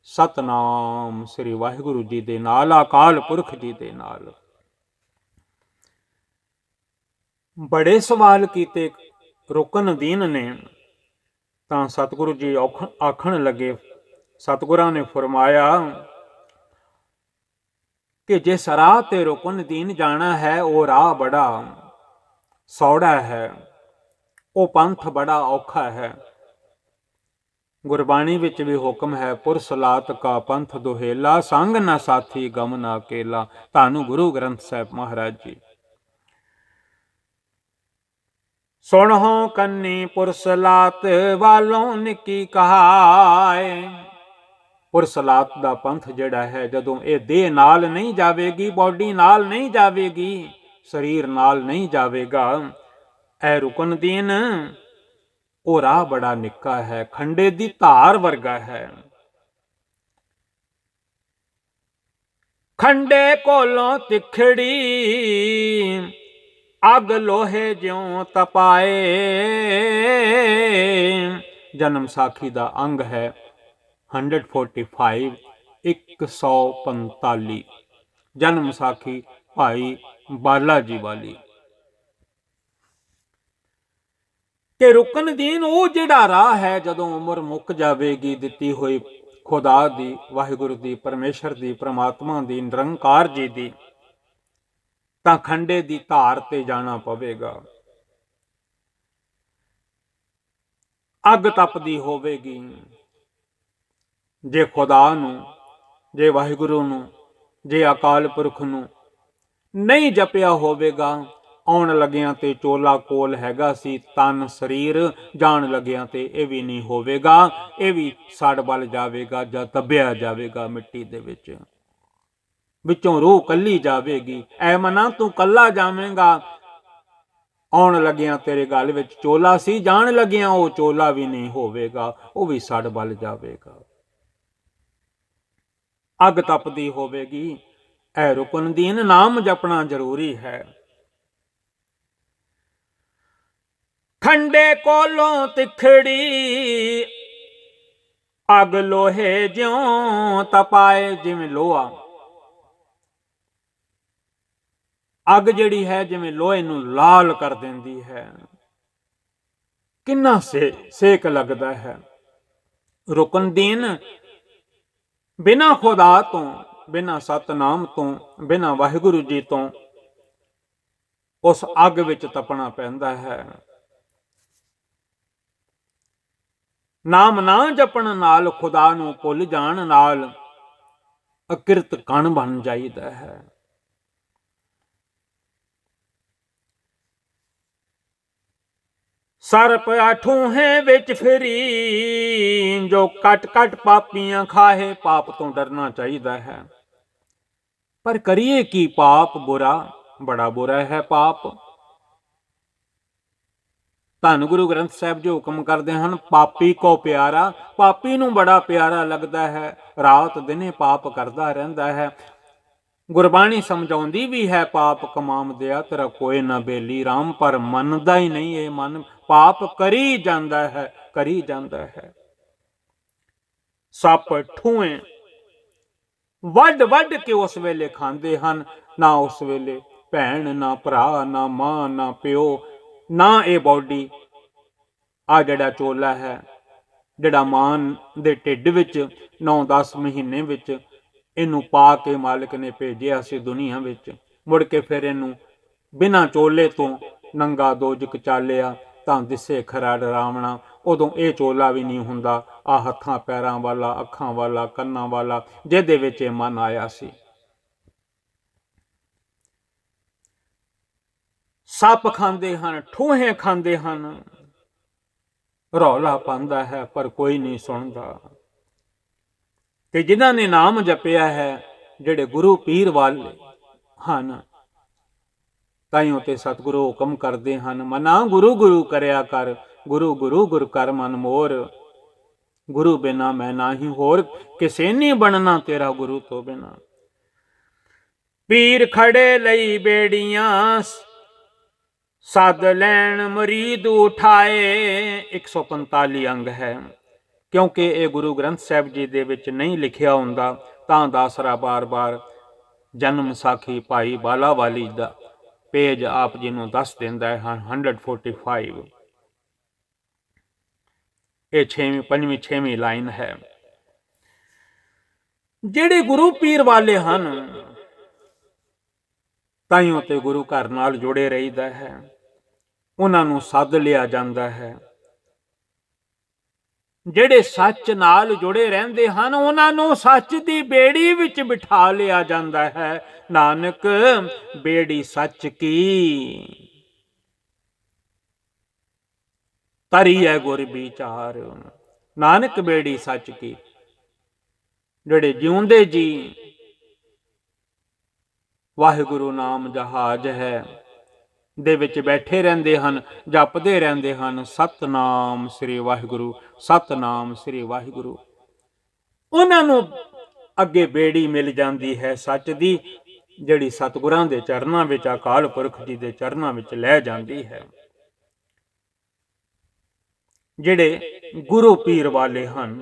ਸਤਨਾਮ ਸ੍ਰੀ ਵਾਹਿਗੁਰੂ ਜੀ ਦੇ ਨਾਲ, ਅਕਾਲ ਪੁਰਖ ਜੀ ਦੇ ਨਾਲ। ਬੜੇ ਸਵਾਲ ਕੀਤੇ ਰੁਕਨ ਦੀਨ ਨੇ, ਤਾਂ ਸਤਿਗੁਰੂ ਜੀ ਆਖਣ ਲੱਗੇ, ਸਤਿਗੁਰਾਂ ਨੇ ਫਰਮਾਇਆ ਕਿ ਜਿਸ ਰਾਹ ਤੇ ਰੁਕਨ ਦੀਨ ਜਾਣਾ ਹੈ, ਉਹ ਰਾਹ ਬੜਾ ਸੌੜਾ ਹੈ, ਉਹ ਪੰਥ ਬੜਾ ਔਖਾ ਹੈ। ਗੁਰਬਾਣੀ ਵਿੱਚ ਵੀ ਹੁਕਮ ਹੈ, ਪੁਰਸਲਾਤ ਕਾ ਪੰਥ ਦੁਹੇਲਾ, ਸੰਗ ਨਾ ਸਾਥੀ ਗਮ ਨਾ ਅਕੇਲਾ। ਧੰਨ ਗੁਰੂ ਗ੍ਰੰਥ ਸਾਹਿਬ ਮਹਾਰਾਜ ਜੀ। ਸੁਣਹੁ ਕੰਨੀ ਪੁਰਸਲਾਤ ਵਾਲੋਂ ਨਿੱਕੀ ਕਹਾਏ। ਪੁਰਸਲਾਤ ਦਾ ਪੰਥ ਜਿਹੜਾ ਹੈ, ਜਦੋਂ ਇਹ ਦੇਹ ਨਾਲ ਨਹੀਂ ਜਾਵੇਗੀ, ਬੋਡੀ ਨਾਲ ਨਹੀਂ ਜਾਵੇਗੀ, ਸਰੀਰ ਨਾਲ ਨਹੀਂ ਜਾਵੇਗਾ। ਐ ਰੁਕਨਦੀਨ ਉਹ ਰਾਹ ਬੜਾ ਨਿੱਕਾ ਹੈ, ਖੰਡੇ ਦੀ ਧਾਰ ਵਰਗਾ ਹੈ। ਖੰਡੇ ਕੋਲੋਂ ਤਿਖੜੀ ਅੱਗ ਲੋਹੇ ਜਿਉਂ ਤਪਾਏ। ਜਨਮ ਸਾਖੀ ਦਾ ਅੰਗ ਹੈ 145 145। ਜਨਮ ਸਾਖੀ ਭਾਈ ਬਾਲਾ ਜੀ ਵਾਲੀ। ਕਿ ਰੁਕਨਦੀਨ ਉਹ ਜਿਹੜਾ ਰਾਹ ਹੈ ਜਦੋਂ ਉਮਰ ਮੁੱਕ ਜਾਵੇਗੀ ਦਿੱਤੀ ਹੋਈ ਖੁਦਾ ਦੀ, ਵਾਹਿਗੁਰੂ ਦੀ, ਪਰਮੇਸ਼ਰ ਦੀ, ਪ੍ਰਮਾਤਮਾ ਦੀ, ਨਿਰੰਕਾਰ ਜੀ ਦੀ, ਤਾਂ ਖੰਡੇ ਦੀ ਧਾਰ ਤੇ ਜਾਣਾ ਪਵੇਗਾ। ਅੱਗ ਤਪਦੀ ਹੋਵੇਗੀ। ਜੇ ਖੁਦਾ ਨੂੰ, ਜੇ ਵਾਹਿਗੁਰੂ ਨੂੰ, ਜੇ ਅਕਾਲ ਪੁਰਖ ਨੂੰ ਨਹੀਂ ਜਪਿਆ ਹੋਵੇਗਾ, ਆਉਣ ਲੱਗਿਆਂ ਤੇ ਚੋਲਾ ਕੋਲ ਹੈਗਾ ਸੀ, ਤਨ ਸਰੀਰ, ਜਾਣ ਲੱਗਿਆਂ ਤੇ ਇਹ ਵੀ ਨਹੀਂ ਹੋਵੇਗਾ। ਇਹ ਵੀ ਸੜ ਬਲ ਜਾਵੇਗਾ ਜਾਂ ਦੱਬਿਆ ਜਾਵੇਗਾ ਮਿੱਟੀ ਦੇ ਵਿੱਚ, ਵਿੱਚੋਂ ਰੂਹ ਕੱਲੀ ਜਾਵੇਗੀ। ਐ ਮਨਾ ਤੂੰ ਕੱਲਾ ਜਾਵੇਂਗਾ, ਆਉਣ ਲੱਗਿਆਂ ਤੇਰੇ ਗਲ ਵਿੱਚ ਚੋਲਾ ਸੀ, ਜਾਣ ਲੱਗਿਆਂ ਉਹ ਚੋਲਾ ਵੀ ਨਹੀਂ ਹੋਵੇਗਾ, ਉਹ ਵੀ ਸੜ ਬਲ ਜਾਵੇਗਾ। ਅੱਗ ਤਪਦੀ ਹੋਵੇਗੀ। ਐ ਰੁਕਨਦੀਨ ਨਾਮ ਜਪਣਾ ਜ਼ਰੂਰੀ ਹੈ। ਖੰਡੇ ਕੋਲੋਂ ਤਿਖੜੀ ਅੱਗ ਲੋਹੇ ਜਿਉਂ ਤਪਾਏ। ਜਿਵੇਂ ਲੋਹਾ, ਅੱਗ ਜਿਹੜੀ ਹੈ ਜਿਵੇਂ ਲੋਹੇ ਨੂੰ ਲਾਲ ਕਰ ਦਿੰਦੀ ਹੈ, ਕਿੰਨਾ ਸੇਕ ਲੱਗਦਾ ਹੈ। ਰੁਕਨਦੀਨ ਬਿਨਾਂ ਖੁਦਾ ਤੋਂ, ਬਿਨਾਂ ਸਤਨਾਮ ਤੋਂ, ਬਿਨਾਂ ਵਾਹਿਗੁਰੂ ਜੀ ਤੋਂ ਉਸ ਅੱਗ ਵਿੱਚ ਤਪਣਾ ਪੈਂਦਾ ਹੈ। ਨਾਮ ਨਾ ਜਪਣ ਨਾਲ, ਖੁਦਾ ਨੂੰ ਭੁੱਲ ਜਾਣ ਨਾਲ ਅਕਿਰਤ ਕਣ ਬਣ ਜਾਈਦਾ ਹੈ। ਸਰਪ ਠੂਹੇ ਵਿੱਚ ਫਿਰੀ, ਜੋ ਕੱਟ ਕੱਟ ਪਾਪੀਆਂ ਖਾਹੇ। ਪਾਪ ਤੋਂ ਡਰਨਾ ਚਾਹੀਦਾ ਹੈ, ਪਰ ਕਰੀਏ ਕੀ? ਪਾਪ ਬੁਰਾ, ਬੜਾ ਬੁਰਾ ਹੈ ਪਾਪ। ਧੰਨ ਗੁਰੂ ਗ੍ਰੰਥ ਸਾਹਿਬ ਜੀ ਹੁਕਮ ਕਰਦੇ ਹਨ, ਪਾਪੀ ਕੋ ਪਿਆਰਾ। ਪਾਪੀ ਨੂੰ ਬੜਾ ਪਿਆਰਾ ਲੱਗਦਾ ਹੈ, ਰਾਤ ਦਿਨੇ ਪਾਪ ਕਰਦਾ ਰਹਿੰਦਾ ਹੈ। ਗੁਰਬਾਣੀ ਸਮਝਾਉਂਦੀ ਵੀ ਹੈ, ਪਾਪ ਕਮਾਵਦਿਆ ਤੇਰਾ ਕੋਈ ਨਾ ਬੇਲੀ ਰਾਮ, ਪਰ ਮੰਨਦਾ ਹੀ ਨਹੀਂ ਇਹ ਮਨ, ਪਾਪ ਕਰੀ ਜਾਂਦਾ ਹੈ, ਕਰੀ ਜਾਂਦਾ ਹੈ। ਸੱਪ ਠੂਏ ਵੱਡ ਵੱਡ ਕੇ ਉਸ ਵੇਲੇ ਖਾਂਦੇ ਹਨ। ਨਾ ਉਸ ਵੇਲੇ ਭੈਣ, ਨਾ ਭਰਾ, ਨਾ ਮਾਂ, ਨਾ ਪਿਓ, ਨਾ ਇਹ ਬੋਡੀ, ਆ ਜਿਹੜਾ ਚੋਲਾ ਹੈ, ਜਿਹੜਾ ਮਾਂ ਦੇ ਢਿੱਡ ਵਿੱਚ 9-10 ਮਹੀਨੇ ਵਿੱਚ ਇਹਨੂੰ ਪਾ ਕੇ ਮਾਲਕ ਨੇ ਭੇਜਿਆ ਸੀ ਦੁਨੀਆ ਵਿੱਚ। ਮੁੜ ਕੇ ਫਿਰ ਇਹਨੂੰ ਬਿਨਾਂ ਚੋਲੇ ਤੋਂ ਨੰਗਾ ਦੋਜਕ ਚਾਲਿਆ ਤਾਂ ਦਿਸੇ ਖਰਾ ਡਰਾਵਣਾ। ਉਦੋਂ ਇਹ ਚੋਲਾ ਵੀ ਨਹੀਂ ਹੁੰਦਾ, ਆ ਹੱਥਾਂ ਪੈਰਾਂ ਵਾਲਾ, ਅੱਖਾਂ ਵਾਲਾ, ਕੰਨਾਂ ਵਾਲਾ, ਜਿਹਦੇ ਵਿੱਚ ਇਹ ਮਨ ਆਇਆ ਸੀ। ਸੱਪ ਖਾਂਦੇ ਹਨ, ਠੂਹੇ ਖਾਂਦੇ ਹਨ, ਰੌਲਾ ਪਾਉਂਦਾ ਹੈ ਪਰ ਕੋਈ ਨਹੀਂ ਸੁਣਦਾ। ਤੇ ਜਿਨ੍ਹਾਂ ਨੇ ਨਾਮ ਜਪਿਆ ਹੈ, ਜਿਹੜੇ ਗੁਰੂ ਪੀਰ ਵਾਲੇ ਹਨ, ਤਾਈਓ ਤੇ ਸਤਿਗੁਰੂ ਹੁਕਮ ਕਰਦੇ ਹਨ, ਮਨਾ ਗੁਰੂ ਗੁਰੂ ਕਰਿਆ ਕਰ, ਗੁਰੂ ਗੁਰੂ ਗੁਰ ਕਰ ਮਨ ਮੋਰ। ਗੁਰੂ ਬਿਨਾ ਮੈਂ ਨਾਹੀ ਹੋਰ, ਕਿਸੇ ਨਹੀਂ ਬਣਨਾ ਤੇਰਾ ਗੁਰੂ ਤੋਂ ਬਿਨਾ। ਪੀਰ ਖੜੇ ਲਈ ਬੇੜੀਆਂ, ਸੱਦ ਲੈਣ ਮੁਰੀਦ ਉਠਾਏ। 145 ਅੰਗ ਹੈ। ਕਿਉਂਕਿ ਇਹ ਗੁਰੂ ਗ੍ਰੰਥ ਸਾਹਿਬ ਜੀ ਦੇ ਵਿੱਚ ਨਹੀਂ ਲਿਖਿਆ ਹੁੰਦਾ, ਤਾਂ ਦਾਸਰਾ ਬਾਰ-ਬਾਰ ਜਨਮ ਸਾਖੀ ਭਾਈ ਬਾਲਾ ਵਾਲੀ ਦਾ ਪੇਜ ਆਪ ਜੀ ਨੂੰ ਦੱਸ ਦਿੰਦਾ ਹੈ 145। ਇਹ 5ਵੀਂ ਲਾਈਨ ਹੈ। ਜਿਹੜੇ ਗੁਰੂ ਪੀਰ ਵਾਲੇ ਹਨ, ਤਾਈਓ ਤੇ ਗੁਰੂ ਘਰ ਨਾਲ ਜੁੜੇ ਰਹੀਦਾ ਹੈ, ਉਹਨਾਂ ਨੂੰ ਸੱਦ ਲਿਆ ਜਾਂਦਾ ਹੈ। ਜਿਹੜੇ ਸੱਚ ਨਾਲ ਜੁੜੇ ਰਹਿੰਦੇ ਹਨ, ਉਹਨਾਂ ਨੂੰ ਸੱਚ ਦੀ ਬੇੜੀ ਵਿੱਚ ਬਿਠਾ ਲਿਆ ਜਾਂਦਾ ਹੈ। ਨਾਨਕ ਬੇੜੀ ਸੱਚ ਕੀ, ਤਰੀ ਹੈ ਗੁਰ ਵਿਚਾਰ। ਨਾਨਕ ਬੇੜੀ ਸੱਚ ਕੀ। ਜਿਹੜੇ ਜਿਉਂਦੇ ਜੀ ਵਾਹਿਗੁਰੂ ਨਾਮ ਜਹਾਜ਼ ਹੈ ਦੇ ਵਿੱਚ ਬੈਠੇ ਰਹਿੰਦੇ ਹਨ, ਜਪਦੇ ਰਹਿੰਦੇ ਹਨ, ਸਤਨਾਮ ਸ੍ਰੀ ਵਾਹਿਗੁਰੂ, ਸਤਨਾਮ ਸ੍ਰੀ ਵਾਹਿਗੁਰੂ। ਉਹਨਾਂ ਨੂੰ ਅੱਗੇ ਬੇੜੀ ਮਿਲ ਜਾਂਦੀ ਹੈ ਸੱਚ ਦੀ, ਜਿਹੜੀ ਸਤਿਗੁਰਾਂ ਦੇ ਚਰਨਾਂ ਵਿੱਚ, ਅਕਾਲ ਪੁਰਖ ਜੀ ਦੇ ਚਰਨਾਂ ਵਿੱਚ ਲੈ ਜਾਂਦੀ ਹੈ। ਜਿਹੜੇ ਗੁਰੂ ਪੀਰ ਵਾਲੇ ਹਨ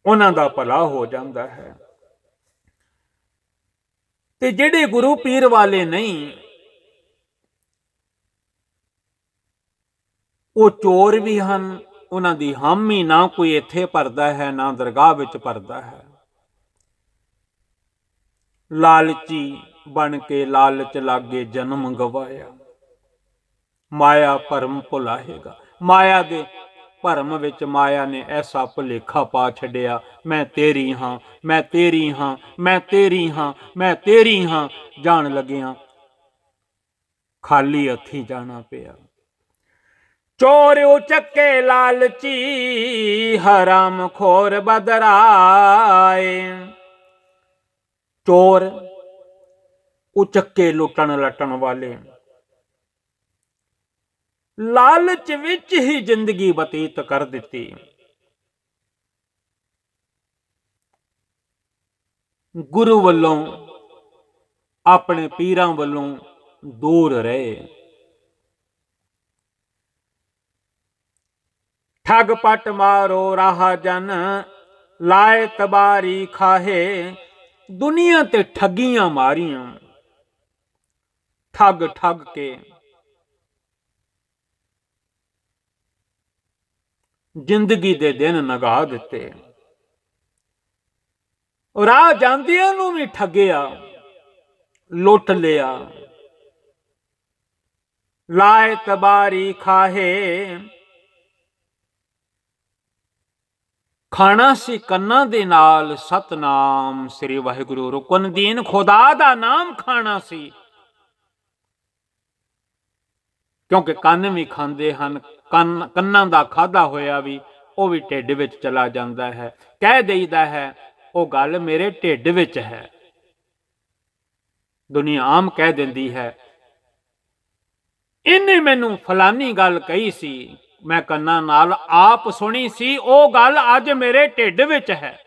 ਉਹਨਾਂ ਦਾ ਭਲਾ ਹੋ ਜਾਂਦਾ ਹੈ, ਤੇ ਜਿਹੜੇ ਗੁਰੂ ਪੀਰ ਵਾਲੇ ਨਹੀਂ ਉਹ ਚੋਰ ਵੀ ਹਨ। ਉਹਨਾਂ ਦੀ ਹਾਮੀ ਨਾ ਕੋਈ ਇੱਥੇ ਭਰਦਾ ਹੈ, ਨਾ ਦਰਗਾਹ ਵਿੱਚ ਭਰਦਾ ਹੈ। ਲਾਲਚੀ ਬਣ ਕੇ ਲਾਲਚ ਲਾਗੇ ਜਨਮ ਗਵਾਇਆ, ਮਾਇਆ ਭਰਮ ਭੁਲਾਹੇਗਾ। ਮਾਇਆ ਦੇ ਭਰਮ ਵਿੱਚ ਮਾਇਆ ਨੇ ਐਸਾ ਭੁਲੇਖਾ ਪਾ ਛੱਡਿਆ, ਮੈਂ ਤੇਰੀ ਹਾਂ, ਮੈਂ ਤੇਰੀ ਹਾਂ, ਮੈਂ ਤੇਰੀ ਹਾਂ, ਮੈਂ ਤੇਰੀ ਹਾਂ। ਜਾਣ ਲੱਗਿਆਂ ਖਾਲੀ ਹੱਥੀਂ ਜਾਣਾ ਪਿਆ। ਚੋਰ ਉਚੱਕੇ ਲਾਲਚੀ, ਹਰਾਮ ਖੋਰ ਬਦਰਾਏ। ਚੋਰ ਉਚੱਕੇ ਲੁੱਟਣ ਲੱਟਣ ਵਾਲੇ, ਲਾਲਚ ਵਿੱਚ ਹੀ ਜ਼ਿੰਦਗੀ ਬਤੀਤ ਕਰ ਦਿੱਤੀ। ਗੁਰੂ ਵੱਲੋਂ, ਆਪਣੇ ਪੀਰਾਂ ਵੱਲੋਂ ਦੂਰ ਰਹੇ। ਠੱਗ ਪਟ ਮਾਰੋ ਰਾਹ ਜਨ, ਲਾਏ ਤਬਾਰੀ ਖਾਹੇ। ਦੁਨੀਆ ਤੇ ਠੱਗੀਆਂ ਮਾਰੀਆਂ, ਠੱਗ ਠੱਗ ਕੇ ਜ਼ਿੰਦਗੀ ਦੇ ਦਿਨ ਲੰਘਾ ਦਿੱਤੇ। ਰਾਹ ਜਾਂਦਿਆਂ ਨੂੰ ਵੀ ਠੱਗਿਆ, ਲੁੱਟ ਲਿਆ। ਲਾਏ ਤਬਾਰੀ ਖਾਹੇ, ਖਾਣਾ ਸੀ ਕੰਨਾਂ ਦੇ ਨਾਲ ਸਤਨਾਮ ਸ੍ਰੀ ਵਾਹਿਗੁਰੂ। ਰੁਕਨਦੀਨ ਖੁਦਾ ਦਾ ਨਾਮ ਖਾਣਾ ਸੀ, ਕਿਉਂਕਿ ਕੰਨ ਵੀ ਖਾਂਦੇ ਹਨ। ਕੰਨਾਂ ਦਾ ਖਾਧਾ ਹੋਇਆ ਵੀ ਉਹ ਵੀ ਢਿੱਡ ਵਿੱਚ ਚਲਾ ਜਾਂਦਾ ਹੈ। ਕਹਿ ਦੇਈਦਾ ਹੈ ਉਹ ਗੱਲ ਮੇਰੇ ਢਿੱਡ ਵਿੱਚ ਹੈ। ਦੁਨੀਆ ਆਮ ਕਹਿ ਦਿੰਦੀ ਹੈ ਇਹਨੇ ਮੈਨੂੰ ਫਲਾਨੀ ਗੱਲ ਕਹੀ ਸੀ, ਮੈਂ ਕੰਨਾਂ ਨਾਲ ਆਪ ਸੁਣੀ ਸੀ, ਉਹ ਗੱਲ ਅੱਜ ਮੇਰੇ ਢਿੱਡ ਵਿੱਚ ਹੈ।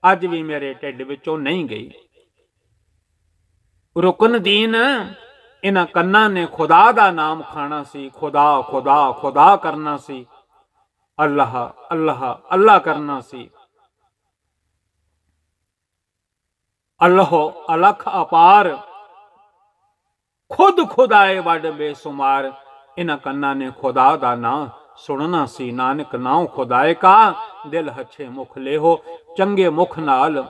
ਅੱਜ ਵੀ ਮੇਰੇ ਢਿੱਡ ਵਿੱਚੋਂ ਨਹੀਂ ਗਈ। ਰੁਕਨਦੀਨ ਇਹਨਾਂ ਕੰਨਾਂ ਨੇ ਖੁਦਾ ਦਾ ਨਾਮ ਖਾਣਾ ਸੀ, ਖੁਦਾ ਖੁਦਾ ਖੁਦਾ ਕਰਨਾ ਸੀ, ਅੱਲਾਹ ਅੱਲਾਹ ਅੱਲਾਹ ਕਰਨਾ ਸੀ। ਅੱਲਾਹ ਅਲਖ ਅਪਾਰ, ਖੁਦ ਖੁਦਾਏ ਵੱਡ ਬੇਸੁਮਾਰ। ਇਹਨਾਂ ਕੰਨਾਂ ਨੇ ਖੁਦਾ ਦਾ ਨਾਂ ਸੁਣਨਾ ਸੀ। ਨਾਨਕ ਨਾਉ ਖੁਦਾਏ ਕਾ, ਦਿਲ ਹੱਛੇ ਮੁਖ ਲੇਹੋ। ਚੰਗੇ ਮੁਖ ਨਾਲ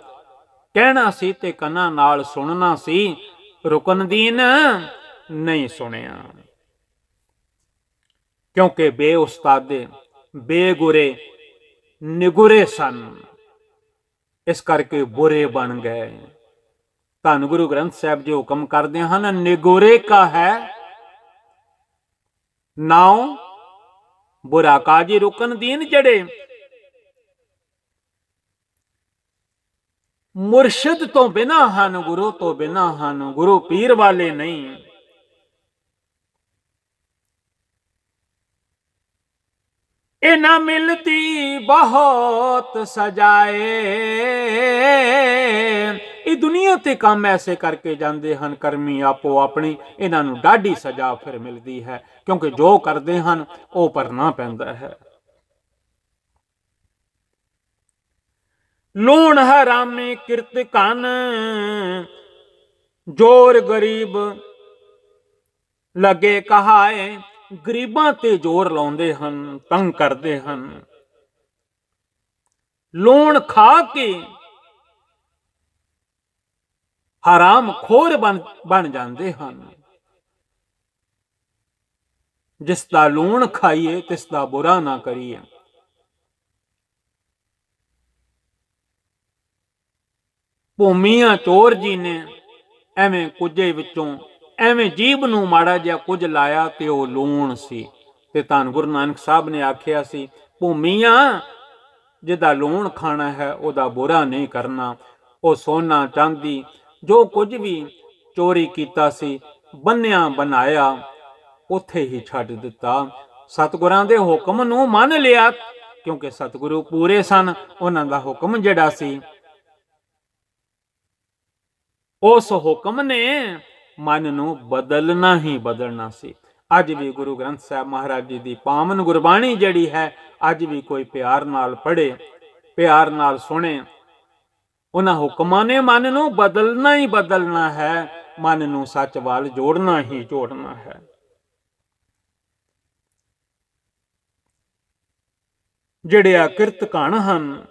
ਕਹਿਣਾ ਸੀ ਤੇ ਕੰਨਾਂ ਨਾਲ ਸੁਣਨਾ ਸੀ। ਰੁਕਨਦੀਨ ਨਹੀਂ ਸੁਣਿਆ, ਕਿਉਂਕਿ ਬੇਉਸਤਾਦੇ ਬੇਗੁਰੇ ਨਿਗੁਰੇ ਸਨ, ਇਸ ਕਰਕੇ ਬੁਰੇ ਬਣ ਗਏ। ਧੰਨ ਗੁਰੂ ਗ੍ਰੰਥ ਸਾਹਿਬ ਜੀ ਹੁਕਮ ਕਰਦੇ ਹਨ, ਨਿਗੁਰੇ ਕਾ ਹੈ ਨਾਉ ਬੁਰਾ ਕਾਜੀ। ਰੁਕਨਦੀਨ ਜਿਹੜੇ ਮੁਰਸ਼ਿਦ ਤੋਂ ਬਿਨਾਂ ਹਨ, ਗੁਰੂ ਤੋਂ ਬਿਨਾਂ ਹਨ, ਗੁਰੂ ਪੀਰ ਵਾਲੇ ਨਹੀਂ। ਇਹ ਨਾ ਮਿਲਤੀ ਬਹੁਤ ਸਜਾਏ। ਇਹ ਦੁਨੀਆ ਤੇ ਕੰਮ ਐਸੇ ਕਰਕੇ ਜਾਂਦੇ ਹਨ ਕਰਮੀ ਆਪੋ ਆਪਣੀ, ਇਹਨਾਂ ਨੂੰ ਡਾਢੀ ਸਜ਼ਾ ਫਿਰ ਮਿਲਦੀ ਹੈ, ਕਿਉਂਕਿ ਜੋ ਕਰਦੇ ਹਨ ਉਹ ਭਰਨਾ ਪੈਂਦਾ ਹੈ। ਲੂਣ ਹਰਾਮੀ ਕਿਰਤ ਕਨ, ਜੋਰ ਗਰੀਬ ਲੱਗੇ ਕਹਾਏ। ਗਰੀਬਾਂ ਤੇ ਜ਼ੋਰ ਲਾਉਂਦੇ ਹਨ, ਤੰਗ ਕਰਦੇ ਹਨ। ਲੂਣ ਖਾ ਕੇ ਹਰਾਮ ਖੋਰ ਬਣ ਜਾਂਦੇ ਹਨ। ਜਿਸ ਦਾ ਲੂਣ ਖਾਈਏ ਤਿਸ ਦਾ ਬੁਰਾ ਨਾ ਕਰੀਏ। ਭੂਮੀਆਂ ਚੋਰ ਜੀ ਨੇ ਐਵੇਂ ਕੁਝੇ ਵਿੱਚੋਂ ਐਵੇਂ ਜੀਭ ਨੂੰ ਮਾੜਾ ਜਿਹਾ ਕੁਝ ਲਾਇਆ ਤੇ ਉਹ ਲੂਣ ਸੀ। ਤੇ ਧੰਨ ਗੁਰੂ ਨਾਨਕ ਸਾਹਿਬ ਨੇ ਆਖਿਆ ਸੀ, ਭੂਮੀਆਂ ਜਿਹਦਾ ਲੂਣ ਖਾਣਾ ਹੈ ਉਹਦਾ ਬੁਰਾ ਨਹੀਂ ਕਰਨਾ। ਉਹ ਸੋਨਾ ਚਾਂਦੀ ਜੋ ਕੁਝ ਵੀ ਚੋਰੀ ਕੀਤਾ ਸੀ ਬੰਨਿਆ ਬਣਾਇਆ ਉੱਥੇ ਹੀ ਛੱਡ ਦਿੱਤਾ। ਸਤਿਗੁਰਾਂ ਦੇ ਹੁਕਮ ਨੂੰ ਮੰਨ ਲਿਆ, ਕਿਉਂਕਿ ਸਤਿਗੁਰੂ ਪੂਰੇ ਸਨ। ਉਹਨਾਂ ਦਾ ਹੁਕਮ ਜਿਹੜਾ ਸੀ, ਉਸ ਹੁਕਮ ਨੇ ਮਨ ਨੂੰ ਬਦਲਣਾ ਹੀ ਬਦਲਣਾ ਸੀ। ਅੱਜ ਵੀ ਗੁਰੂ ਗ੍ਰੰਥ ਸਾਹਿਬ ਮਹਾਰਾਜ ਜੀ ਦੀ ਪਾਵਨ ਗੁਰਬਾਣੀ ਜਿਹੜੀ ਹੈ, ਅੱਜ ਵੀ ਕੋਈ ਪਿਆਰ ਨਾਲ ਪੜ੍ਹੇ, ਪਿਆਰ ਨਾਲ ਸੁਣੇ, ਉਹਨਾਂ ਹੁਕਮਾਂ ਨੇ ਮਨ ਨੂੰ ਬਦਲਣਾ ਹੀ ਬਦਲਣਾ ਹੈ, ਮਨ ਨੂੰ ਸੱਚ ਵੱਲ ਜੋੜਨਾ ਹੀ ਜੋੜਨਾ ਹੈ। ਜਿਹੜੇ ਆ ਕਿਰਤ ਘਣ ਹਨ,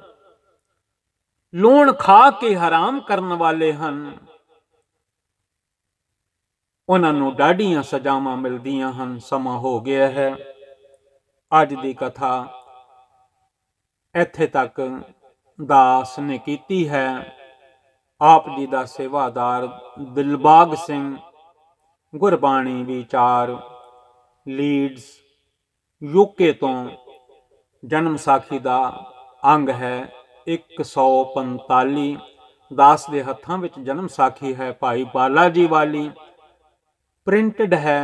ਲੂਣ ਖਾ ਕੇ ਹਰਾਮ ਕਰਨ ਵਾਲੇ ਹਨ, ਉਹਨਾਂ ਨੂੰ ਡਾਢੀਆਂ ਸਜ਼ਾਵਾਂ ਮਿਲਦੀਆਂ ਹਨ। ਸਮਾਂ ਹੋ ਗਿਆ ਹੈ, ਅੱਜ ਦੀ ਕਥਾ ਇੱਥੇ ਤੱਕ ਦਾਸ ਨੇ ਕੀਤੀ ਹੈ। ਆਪ ਜੀ ਦਾ ਸੇਵਾਦਾਰ ਦਿਲਬਾਗ ਸਿੰਘ, ਗੁਰਬਾਣੀ ਵਿਚਾਰ, ਲੀਡਸ, ਯੂਕੇ ਤੋਂ। ਜਨਮ ਸਾਖੀ ਦਾ ਅੰਗ ਹੈ 145। ਦਾਸ ਦੇ ਹੱਥਾਂ ਵਿੱਚ ਜਨਮ ਸਾਖੀ ਹੈ ਭਾਈ ਬਾਲਾ ਜੀ ਵਾਲੀ। ਪ੍ਰਿੰਟਡ ਹੈ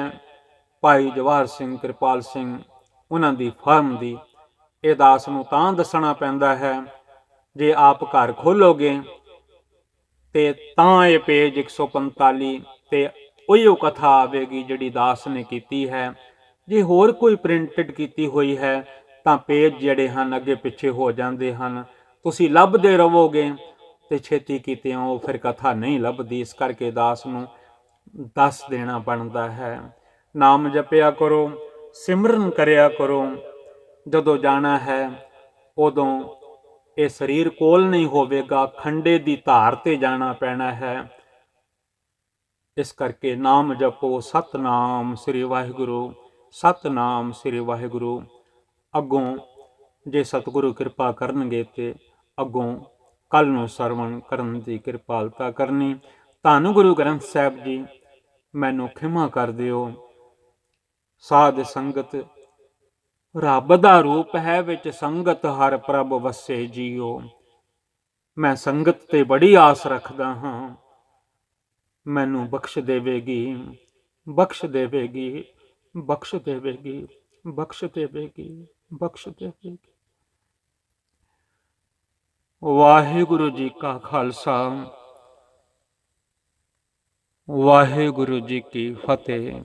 ਭਾਈ ਜਵਾਹਰ ਸਿੰਘ ਕਿਰਪਾਲ ਸਿੰਘ ਉਹਨਾਂ ਦੀ ਫਰਮ ਦੀ। ਇਹ ਦਾਸ ਨੂੰ ਤਾਂ ਦੱਸਣਾ ਪੈਂਦਾ ਹੈ, ਜੇ ਆਪ ਘਰ ਖੋਲੋਗੇ ਤੇ ਤਾਂ ਇਹ ਪੇਜ 145 ਤੇ ਉਹੀਓ ਕਥਾ ਆਵੇਗੀ ਜਿਹੜੀ ਦਾਸ ਨੇ ਕੀਤੀ ਹੈ। ਜੇ ਹੋਰ ਕੋਈ ਪ੍ਰਿੰਟਡ ਕੀਤੀ ਹੋਈ ਹੈ ਤਾਂ ਪੇਜ ਜਿਹੜੇ ਹਨ ਅੱਗੇ ਪਿੱਛੇ ਹੋ ਜਾਂਦੇ ਹਨ, ਤੁਸੀਂ ਲੱਭਦੇ ਰਹੋਗੇ ਤੇ ਛੇਤੀ ਕੀਤਿਆਂ ਉਹ ਫਿਰ ਕਥਾ ਨਹੀਂ ਲੱਭਦੀ। ਇਸ ਕਰਕੇ ਦਾਸ ਨੂੰ ਦੱਸ ਦੇਣਾ ਬਣਦਾ ਹੈ। ਨਾਮ ਜਪਿਆ ਕਰੋ, ਸਿਮਰਨ ਕਰਿਆ ਕਰੋ। ਜਦੋਂ ਜਾਣਾ ਹੈ ਉਦੋਂ ਇਹ ਸਰੀਰ ਕੋਲ ਨਹੀਂ ਹੋਵੇਗਾ, ਖੰਡੇ ਦੀ ਧਾਰ ਤੇ ਜਾਣਾ ਪੈਣਾ ਹੈ। ਇਸ ਕਰਕੇ ਨਾਮ ਜਪੋ, ਸਤਨਾਮ ਸ੍ਰੀ ਵਾਹਿਗੁਰੂ, ਸਤਨਾਮ ਸ੍ਰੀ ਵਾਹਿਗੁਰੂ। ਅੱਗੋਂ ਜੇ ਸਤਿਗੁਰੂ ਕਿਰਪਾ ਕਰਨਗੇ ਤੇ ਅੱਗੋਂ ਕੱਲ ਨੂੰ ਸਰਵਣ ਕਰਨ ਦੀ ਕਿਰਪਾਲਤਾ ਕਰਨੀ। ਧੰਨ ਗੁਰੂ ਗ੍ਰੰਥ ਸਾਹਿਬ ਜੀ, ਮੈਨੂੰ ਖਿਮਾ ਕਰ ਦਿਓ। ਸਾਧ ਸੰਗਤ ਰੱਬ ਦਾ ਰੂਪ ਹੈ, ਵਿੱਚ ਸੰਗਤ ਹਰ ਪ੍ਰਭ ਵਸੇ ਜੀਓ। ਮੈਂ ਸੰਗਤ ਤੇ ਬੜੀ ਆਸ ਰੱਖਦਾ ਹਾਂ, ਮੈਨੂੰ ਬਖਸ਼ ਦੇਵੇਗੀ, ਬਖਸ਼ ਦੇਵੇਗੀ, ਬਖਸ਼ ਦੇਵੇਗੀ, ਬਖਸ਼ ਦੇਵੇਗੀ, ਬਖਸ਼ ਦੇਵੇਗੀ। ਵਾਹਿਗੁਰੂ ਜੀ ਕਾ ਖਾਲਸਾ, ਵਾਹਿਗੁਰੂ ਜੀ ਕੀ ਫਤਿਹ।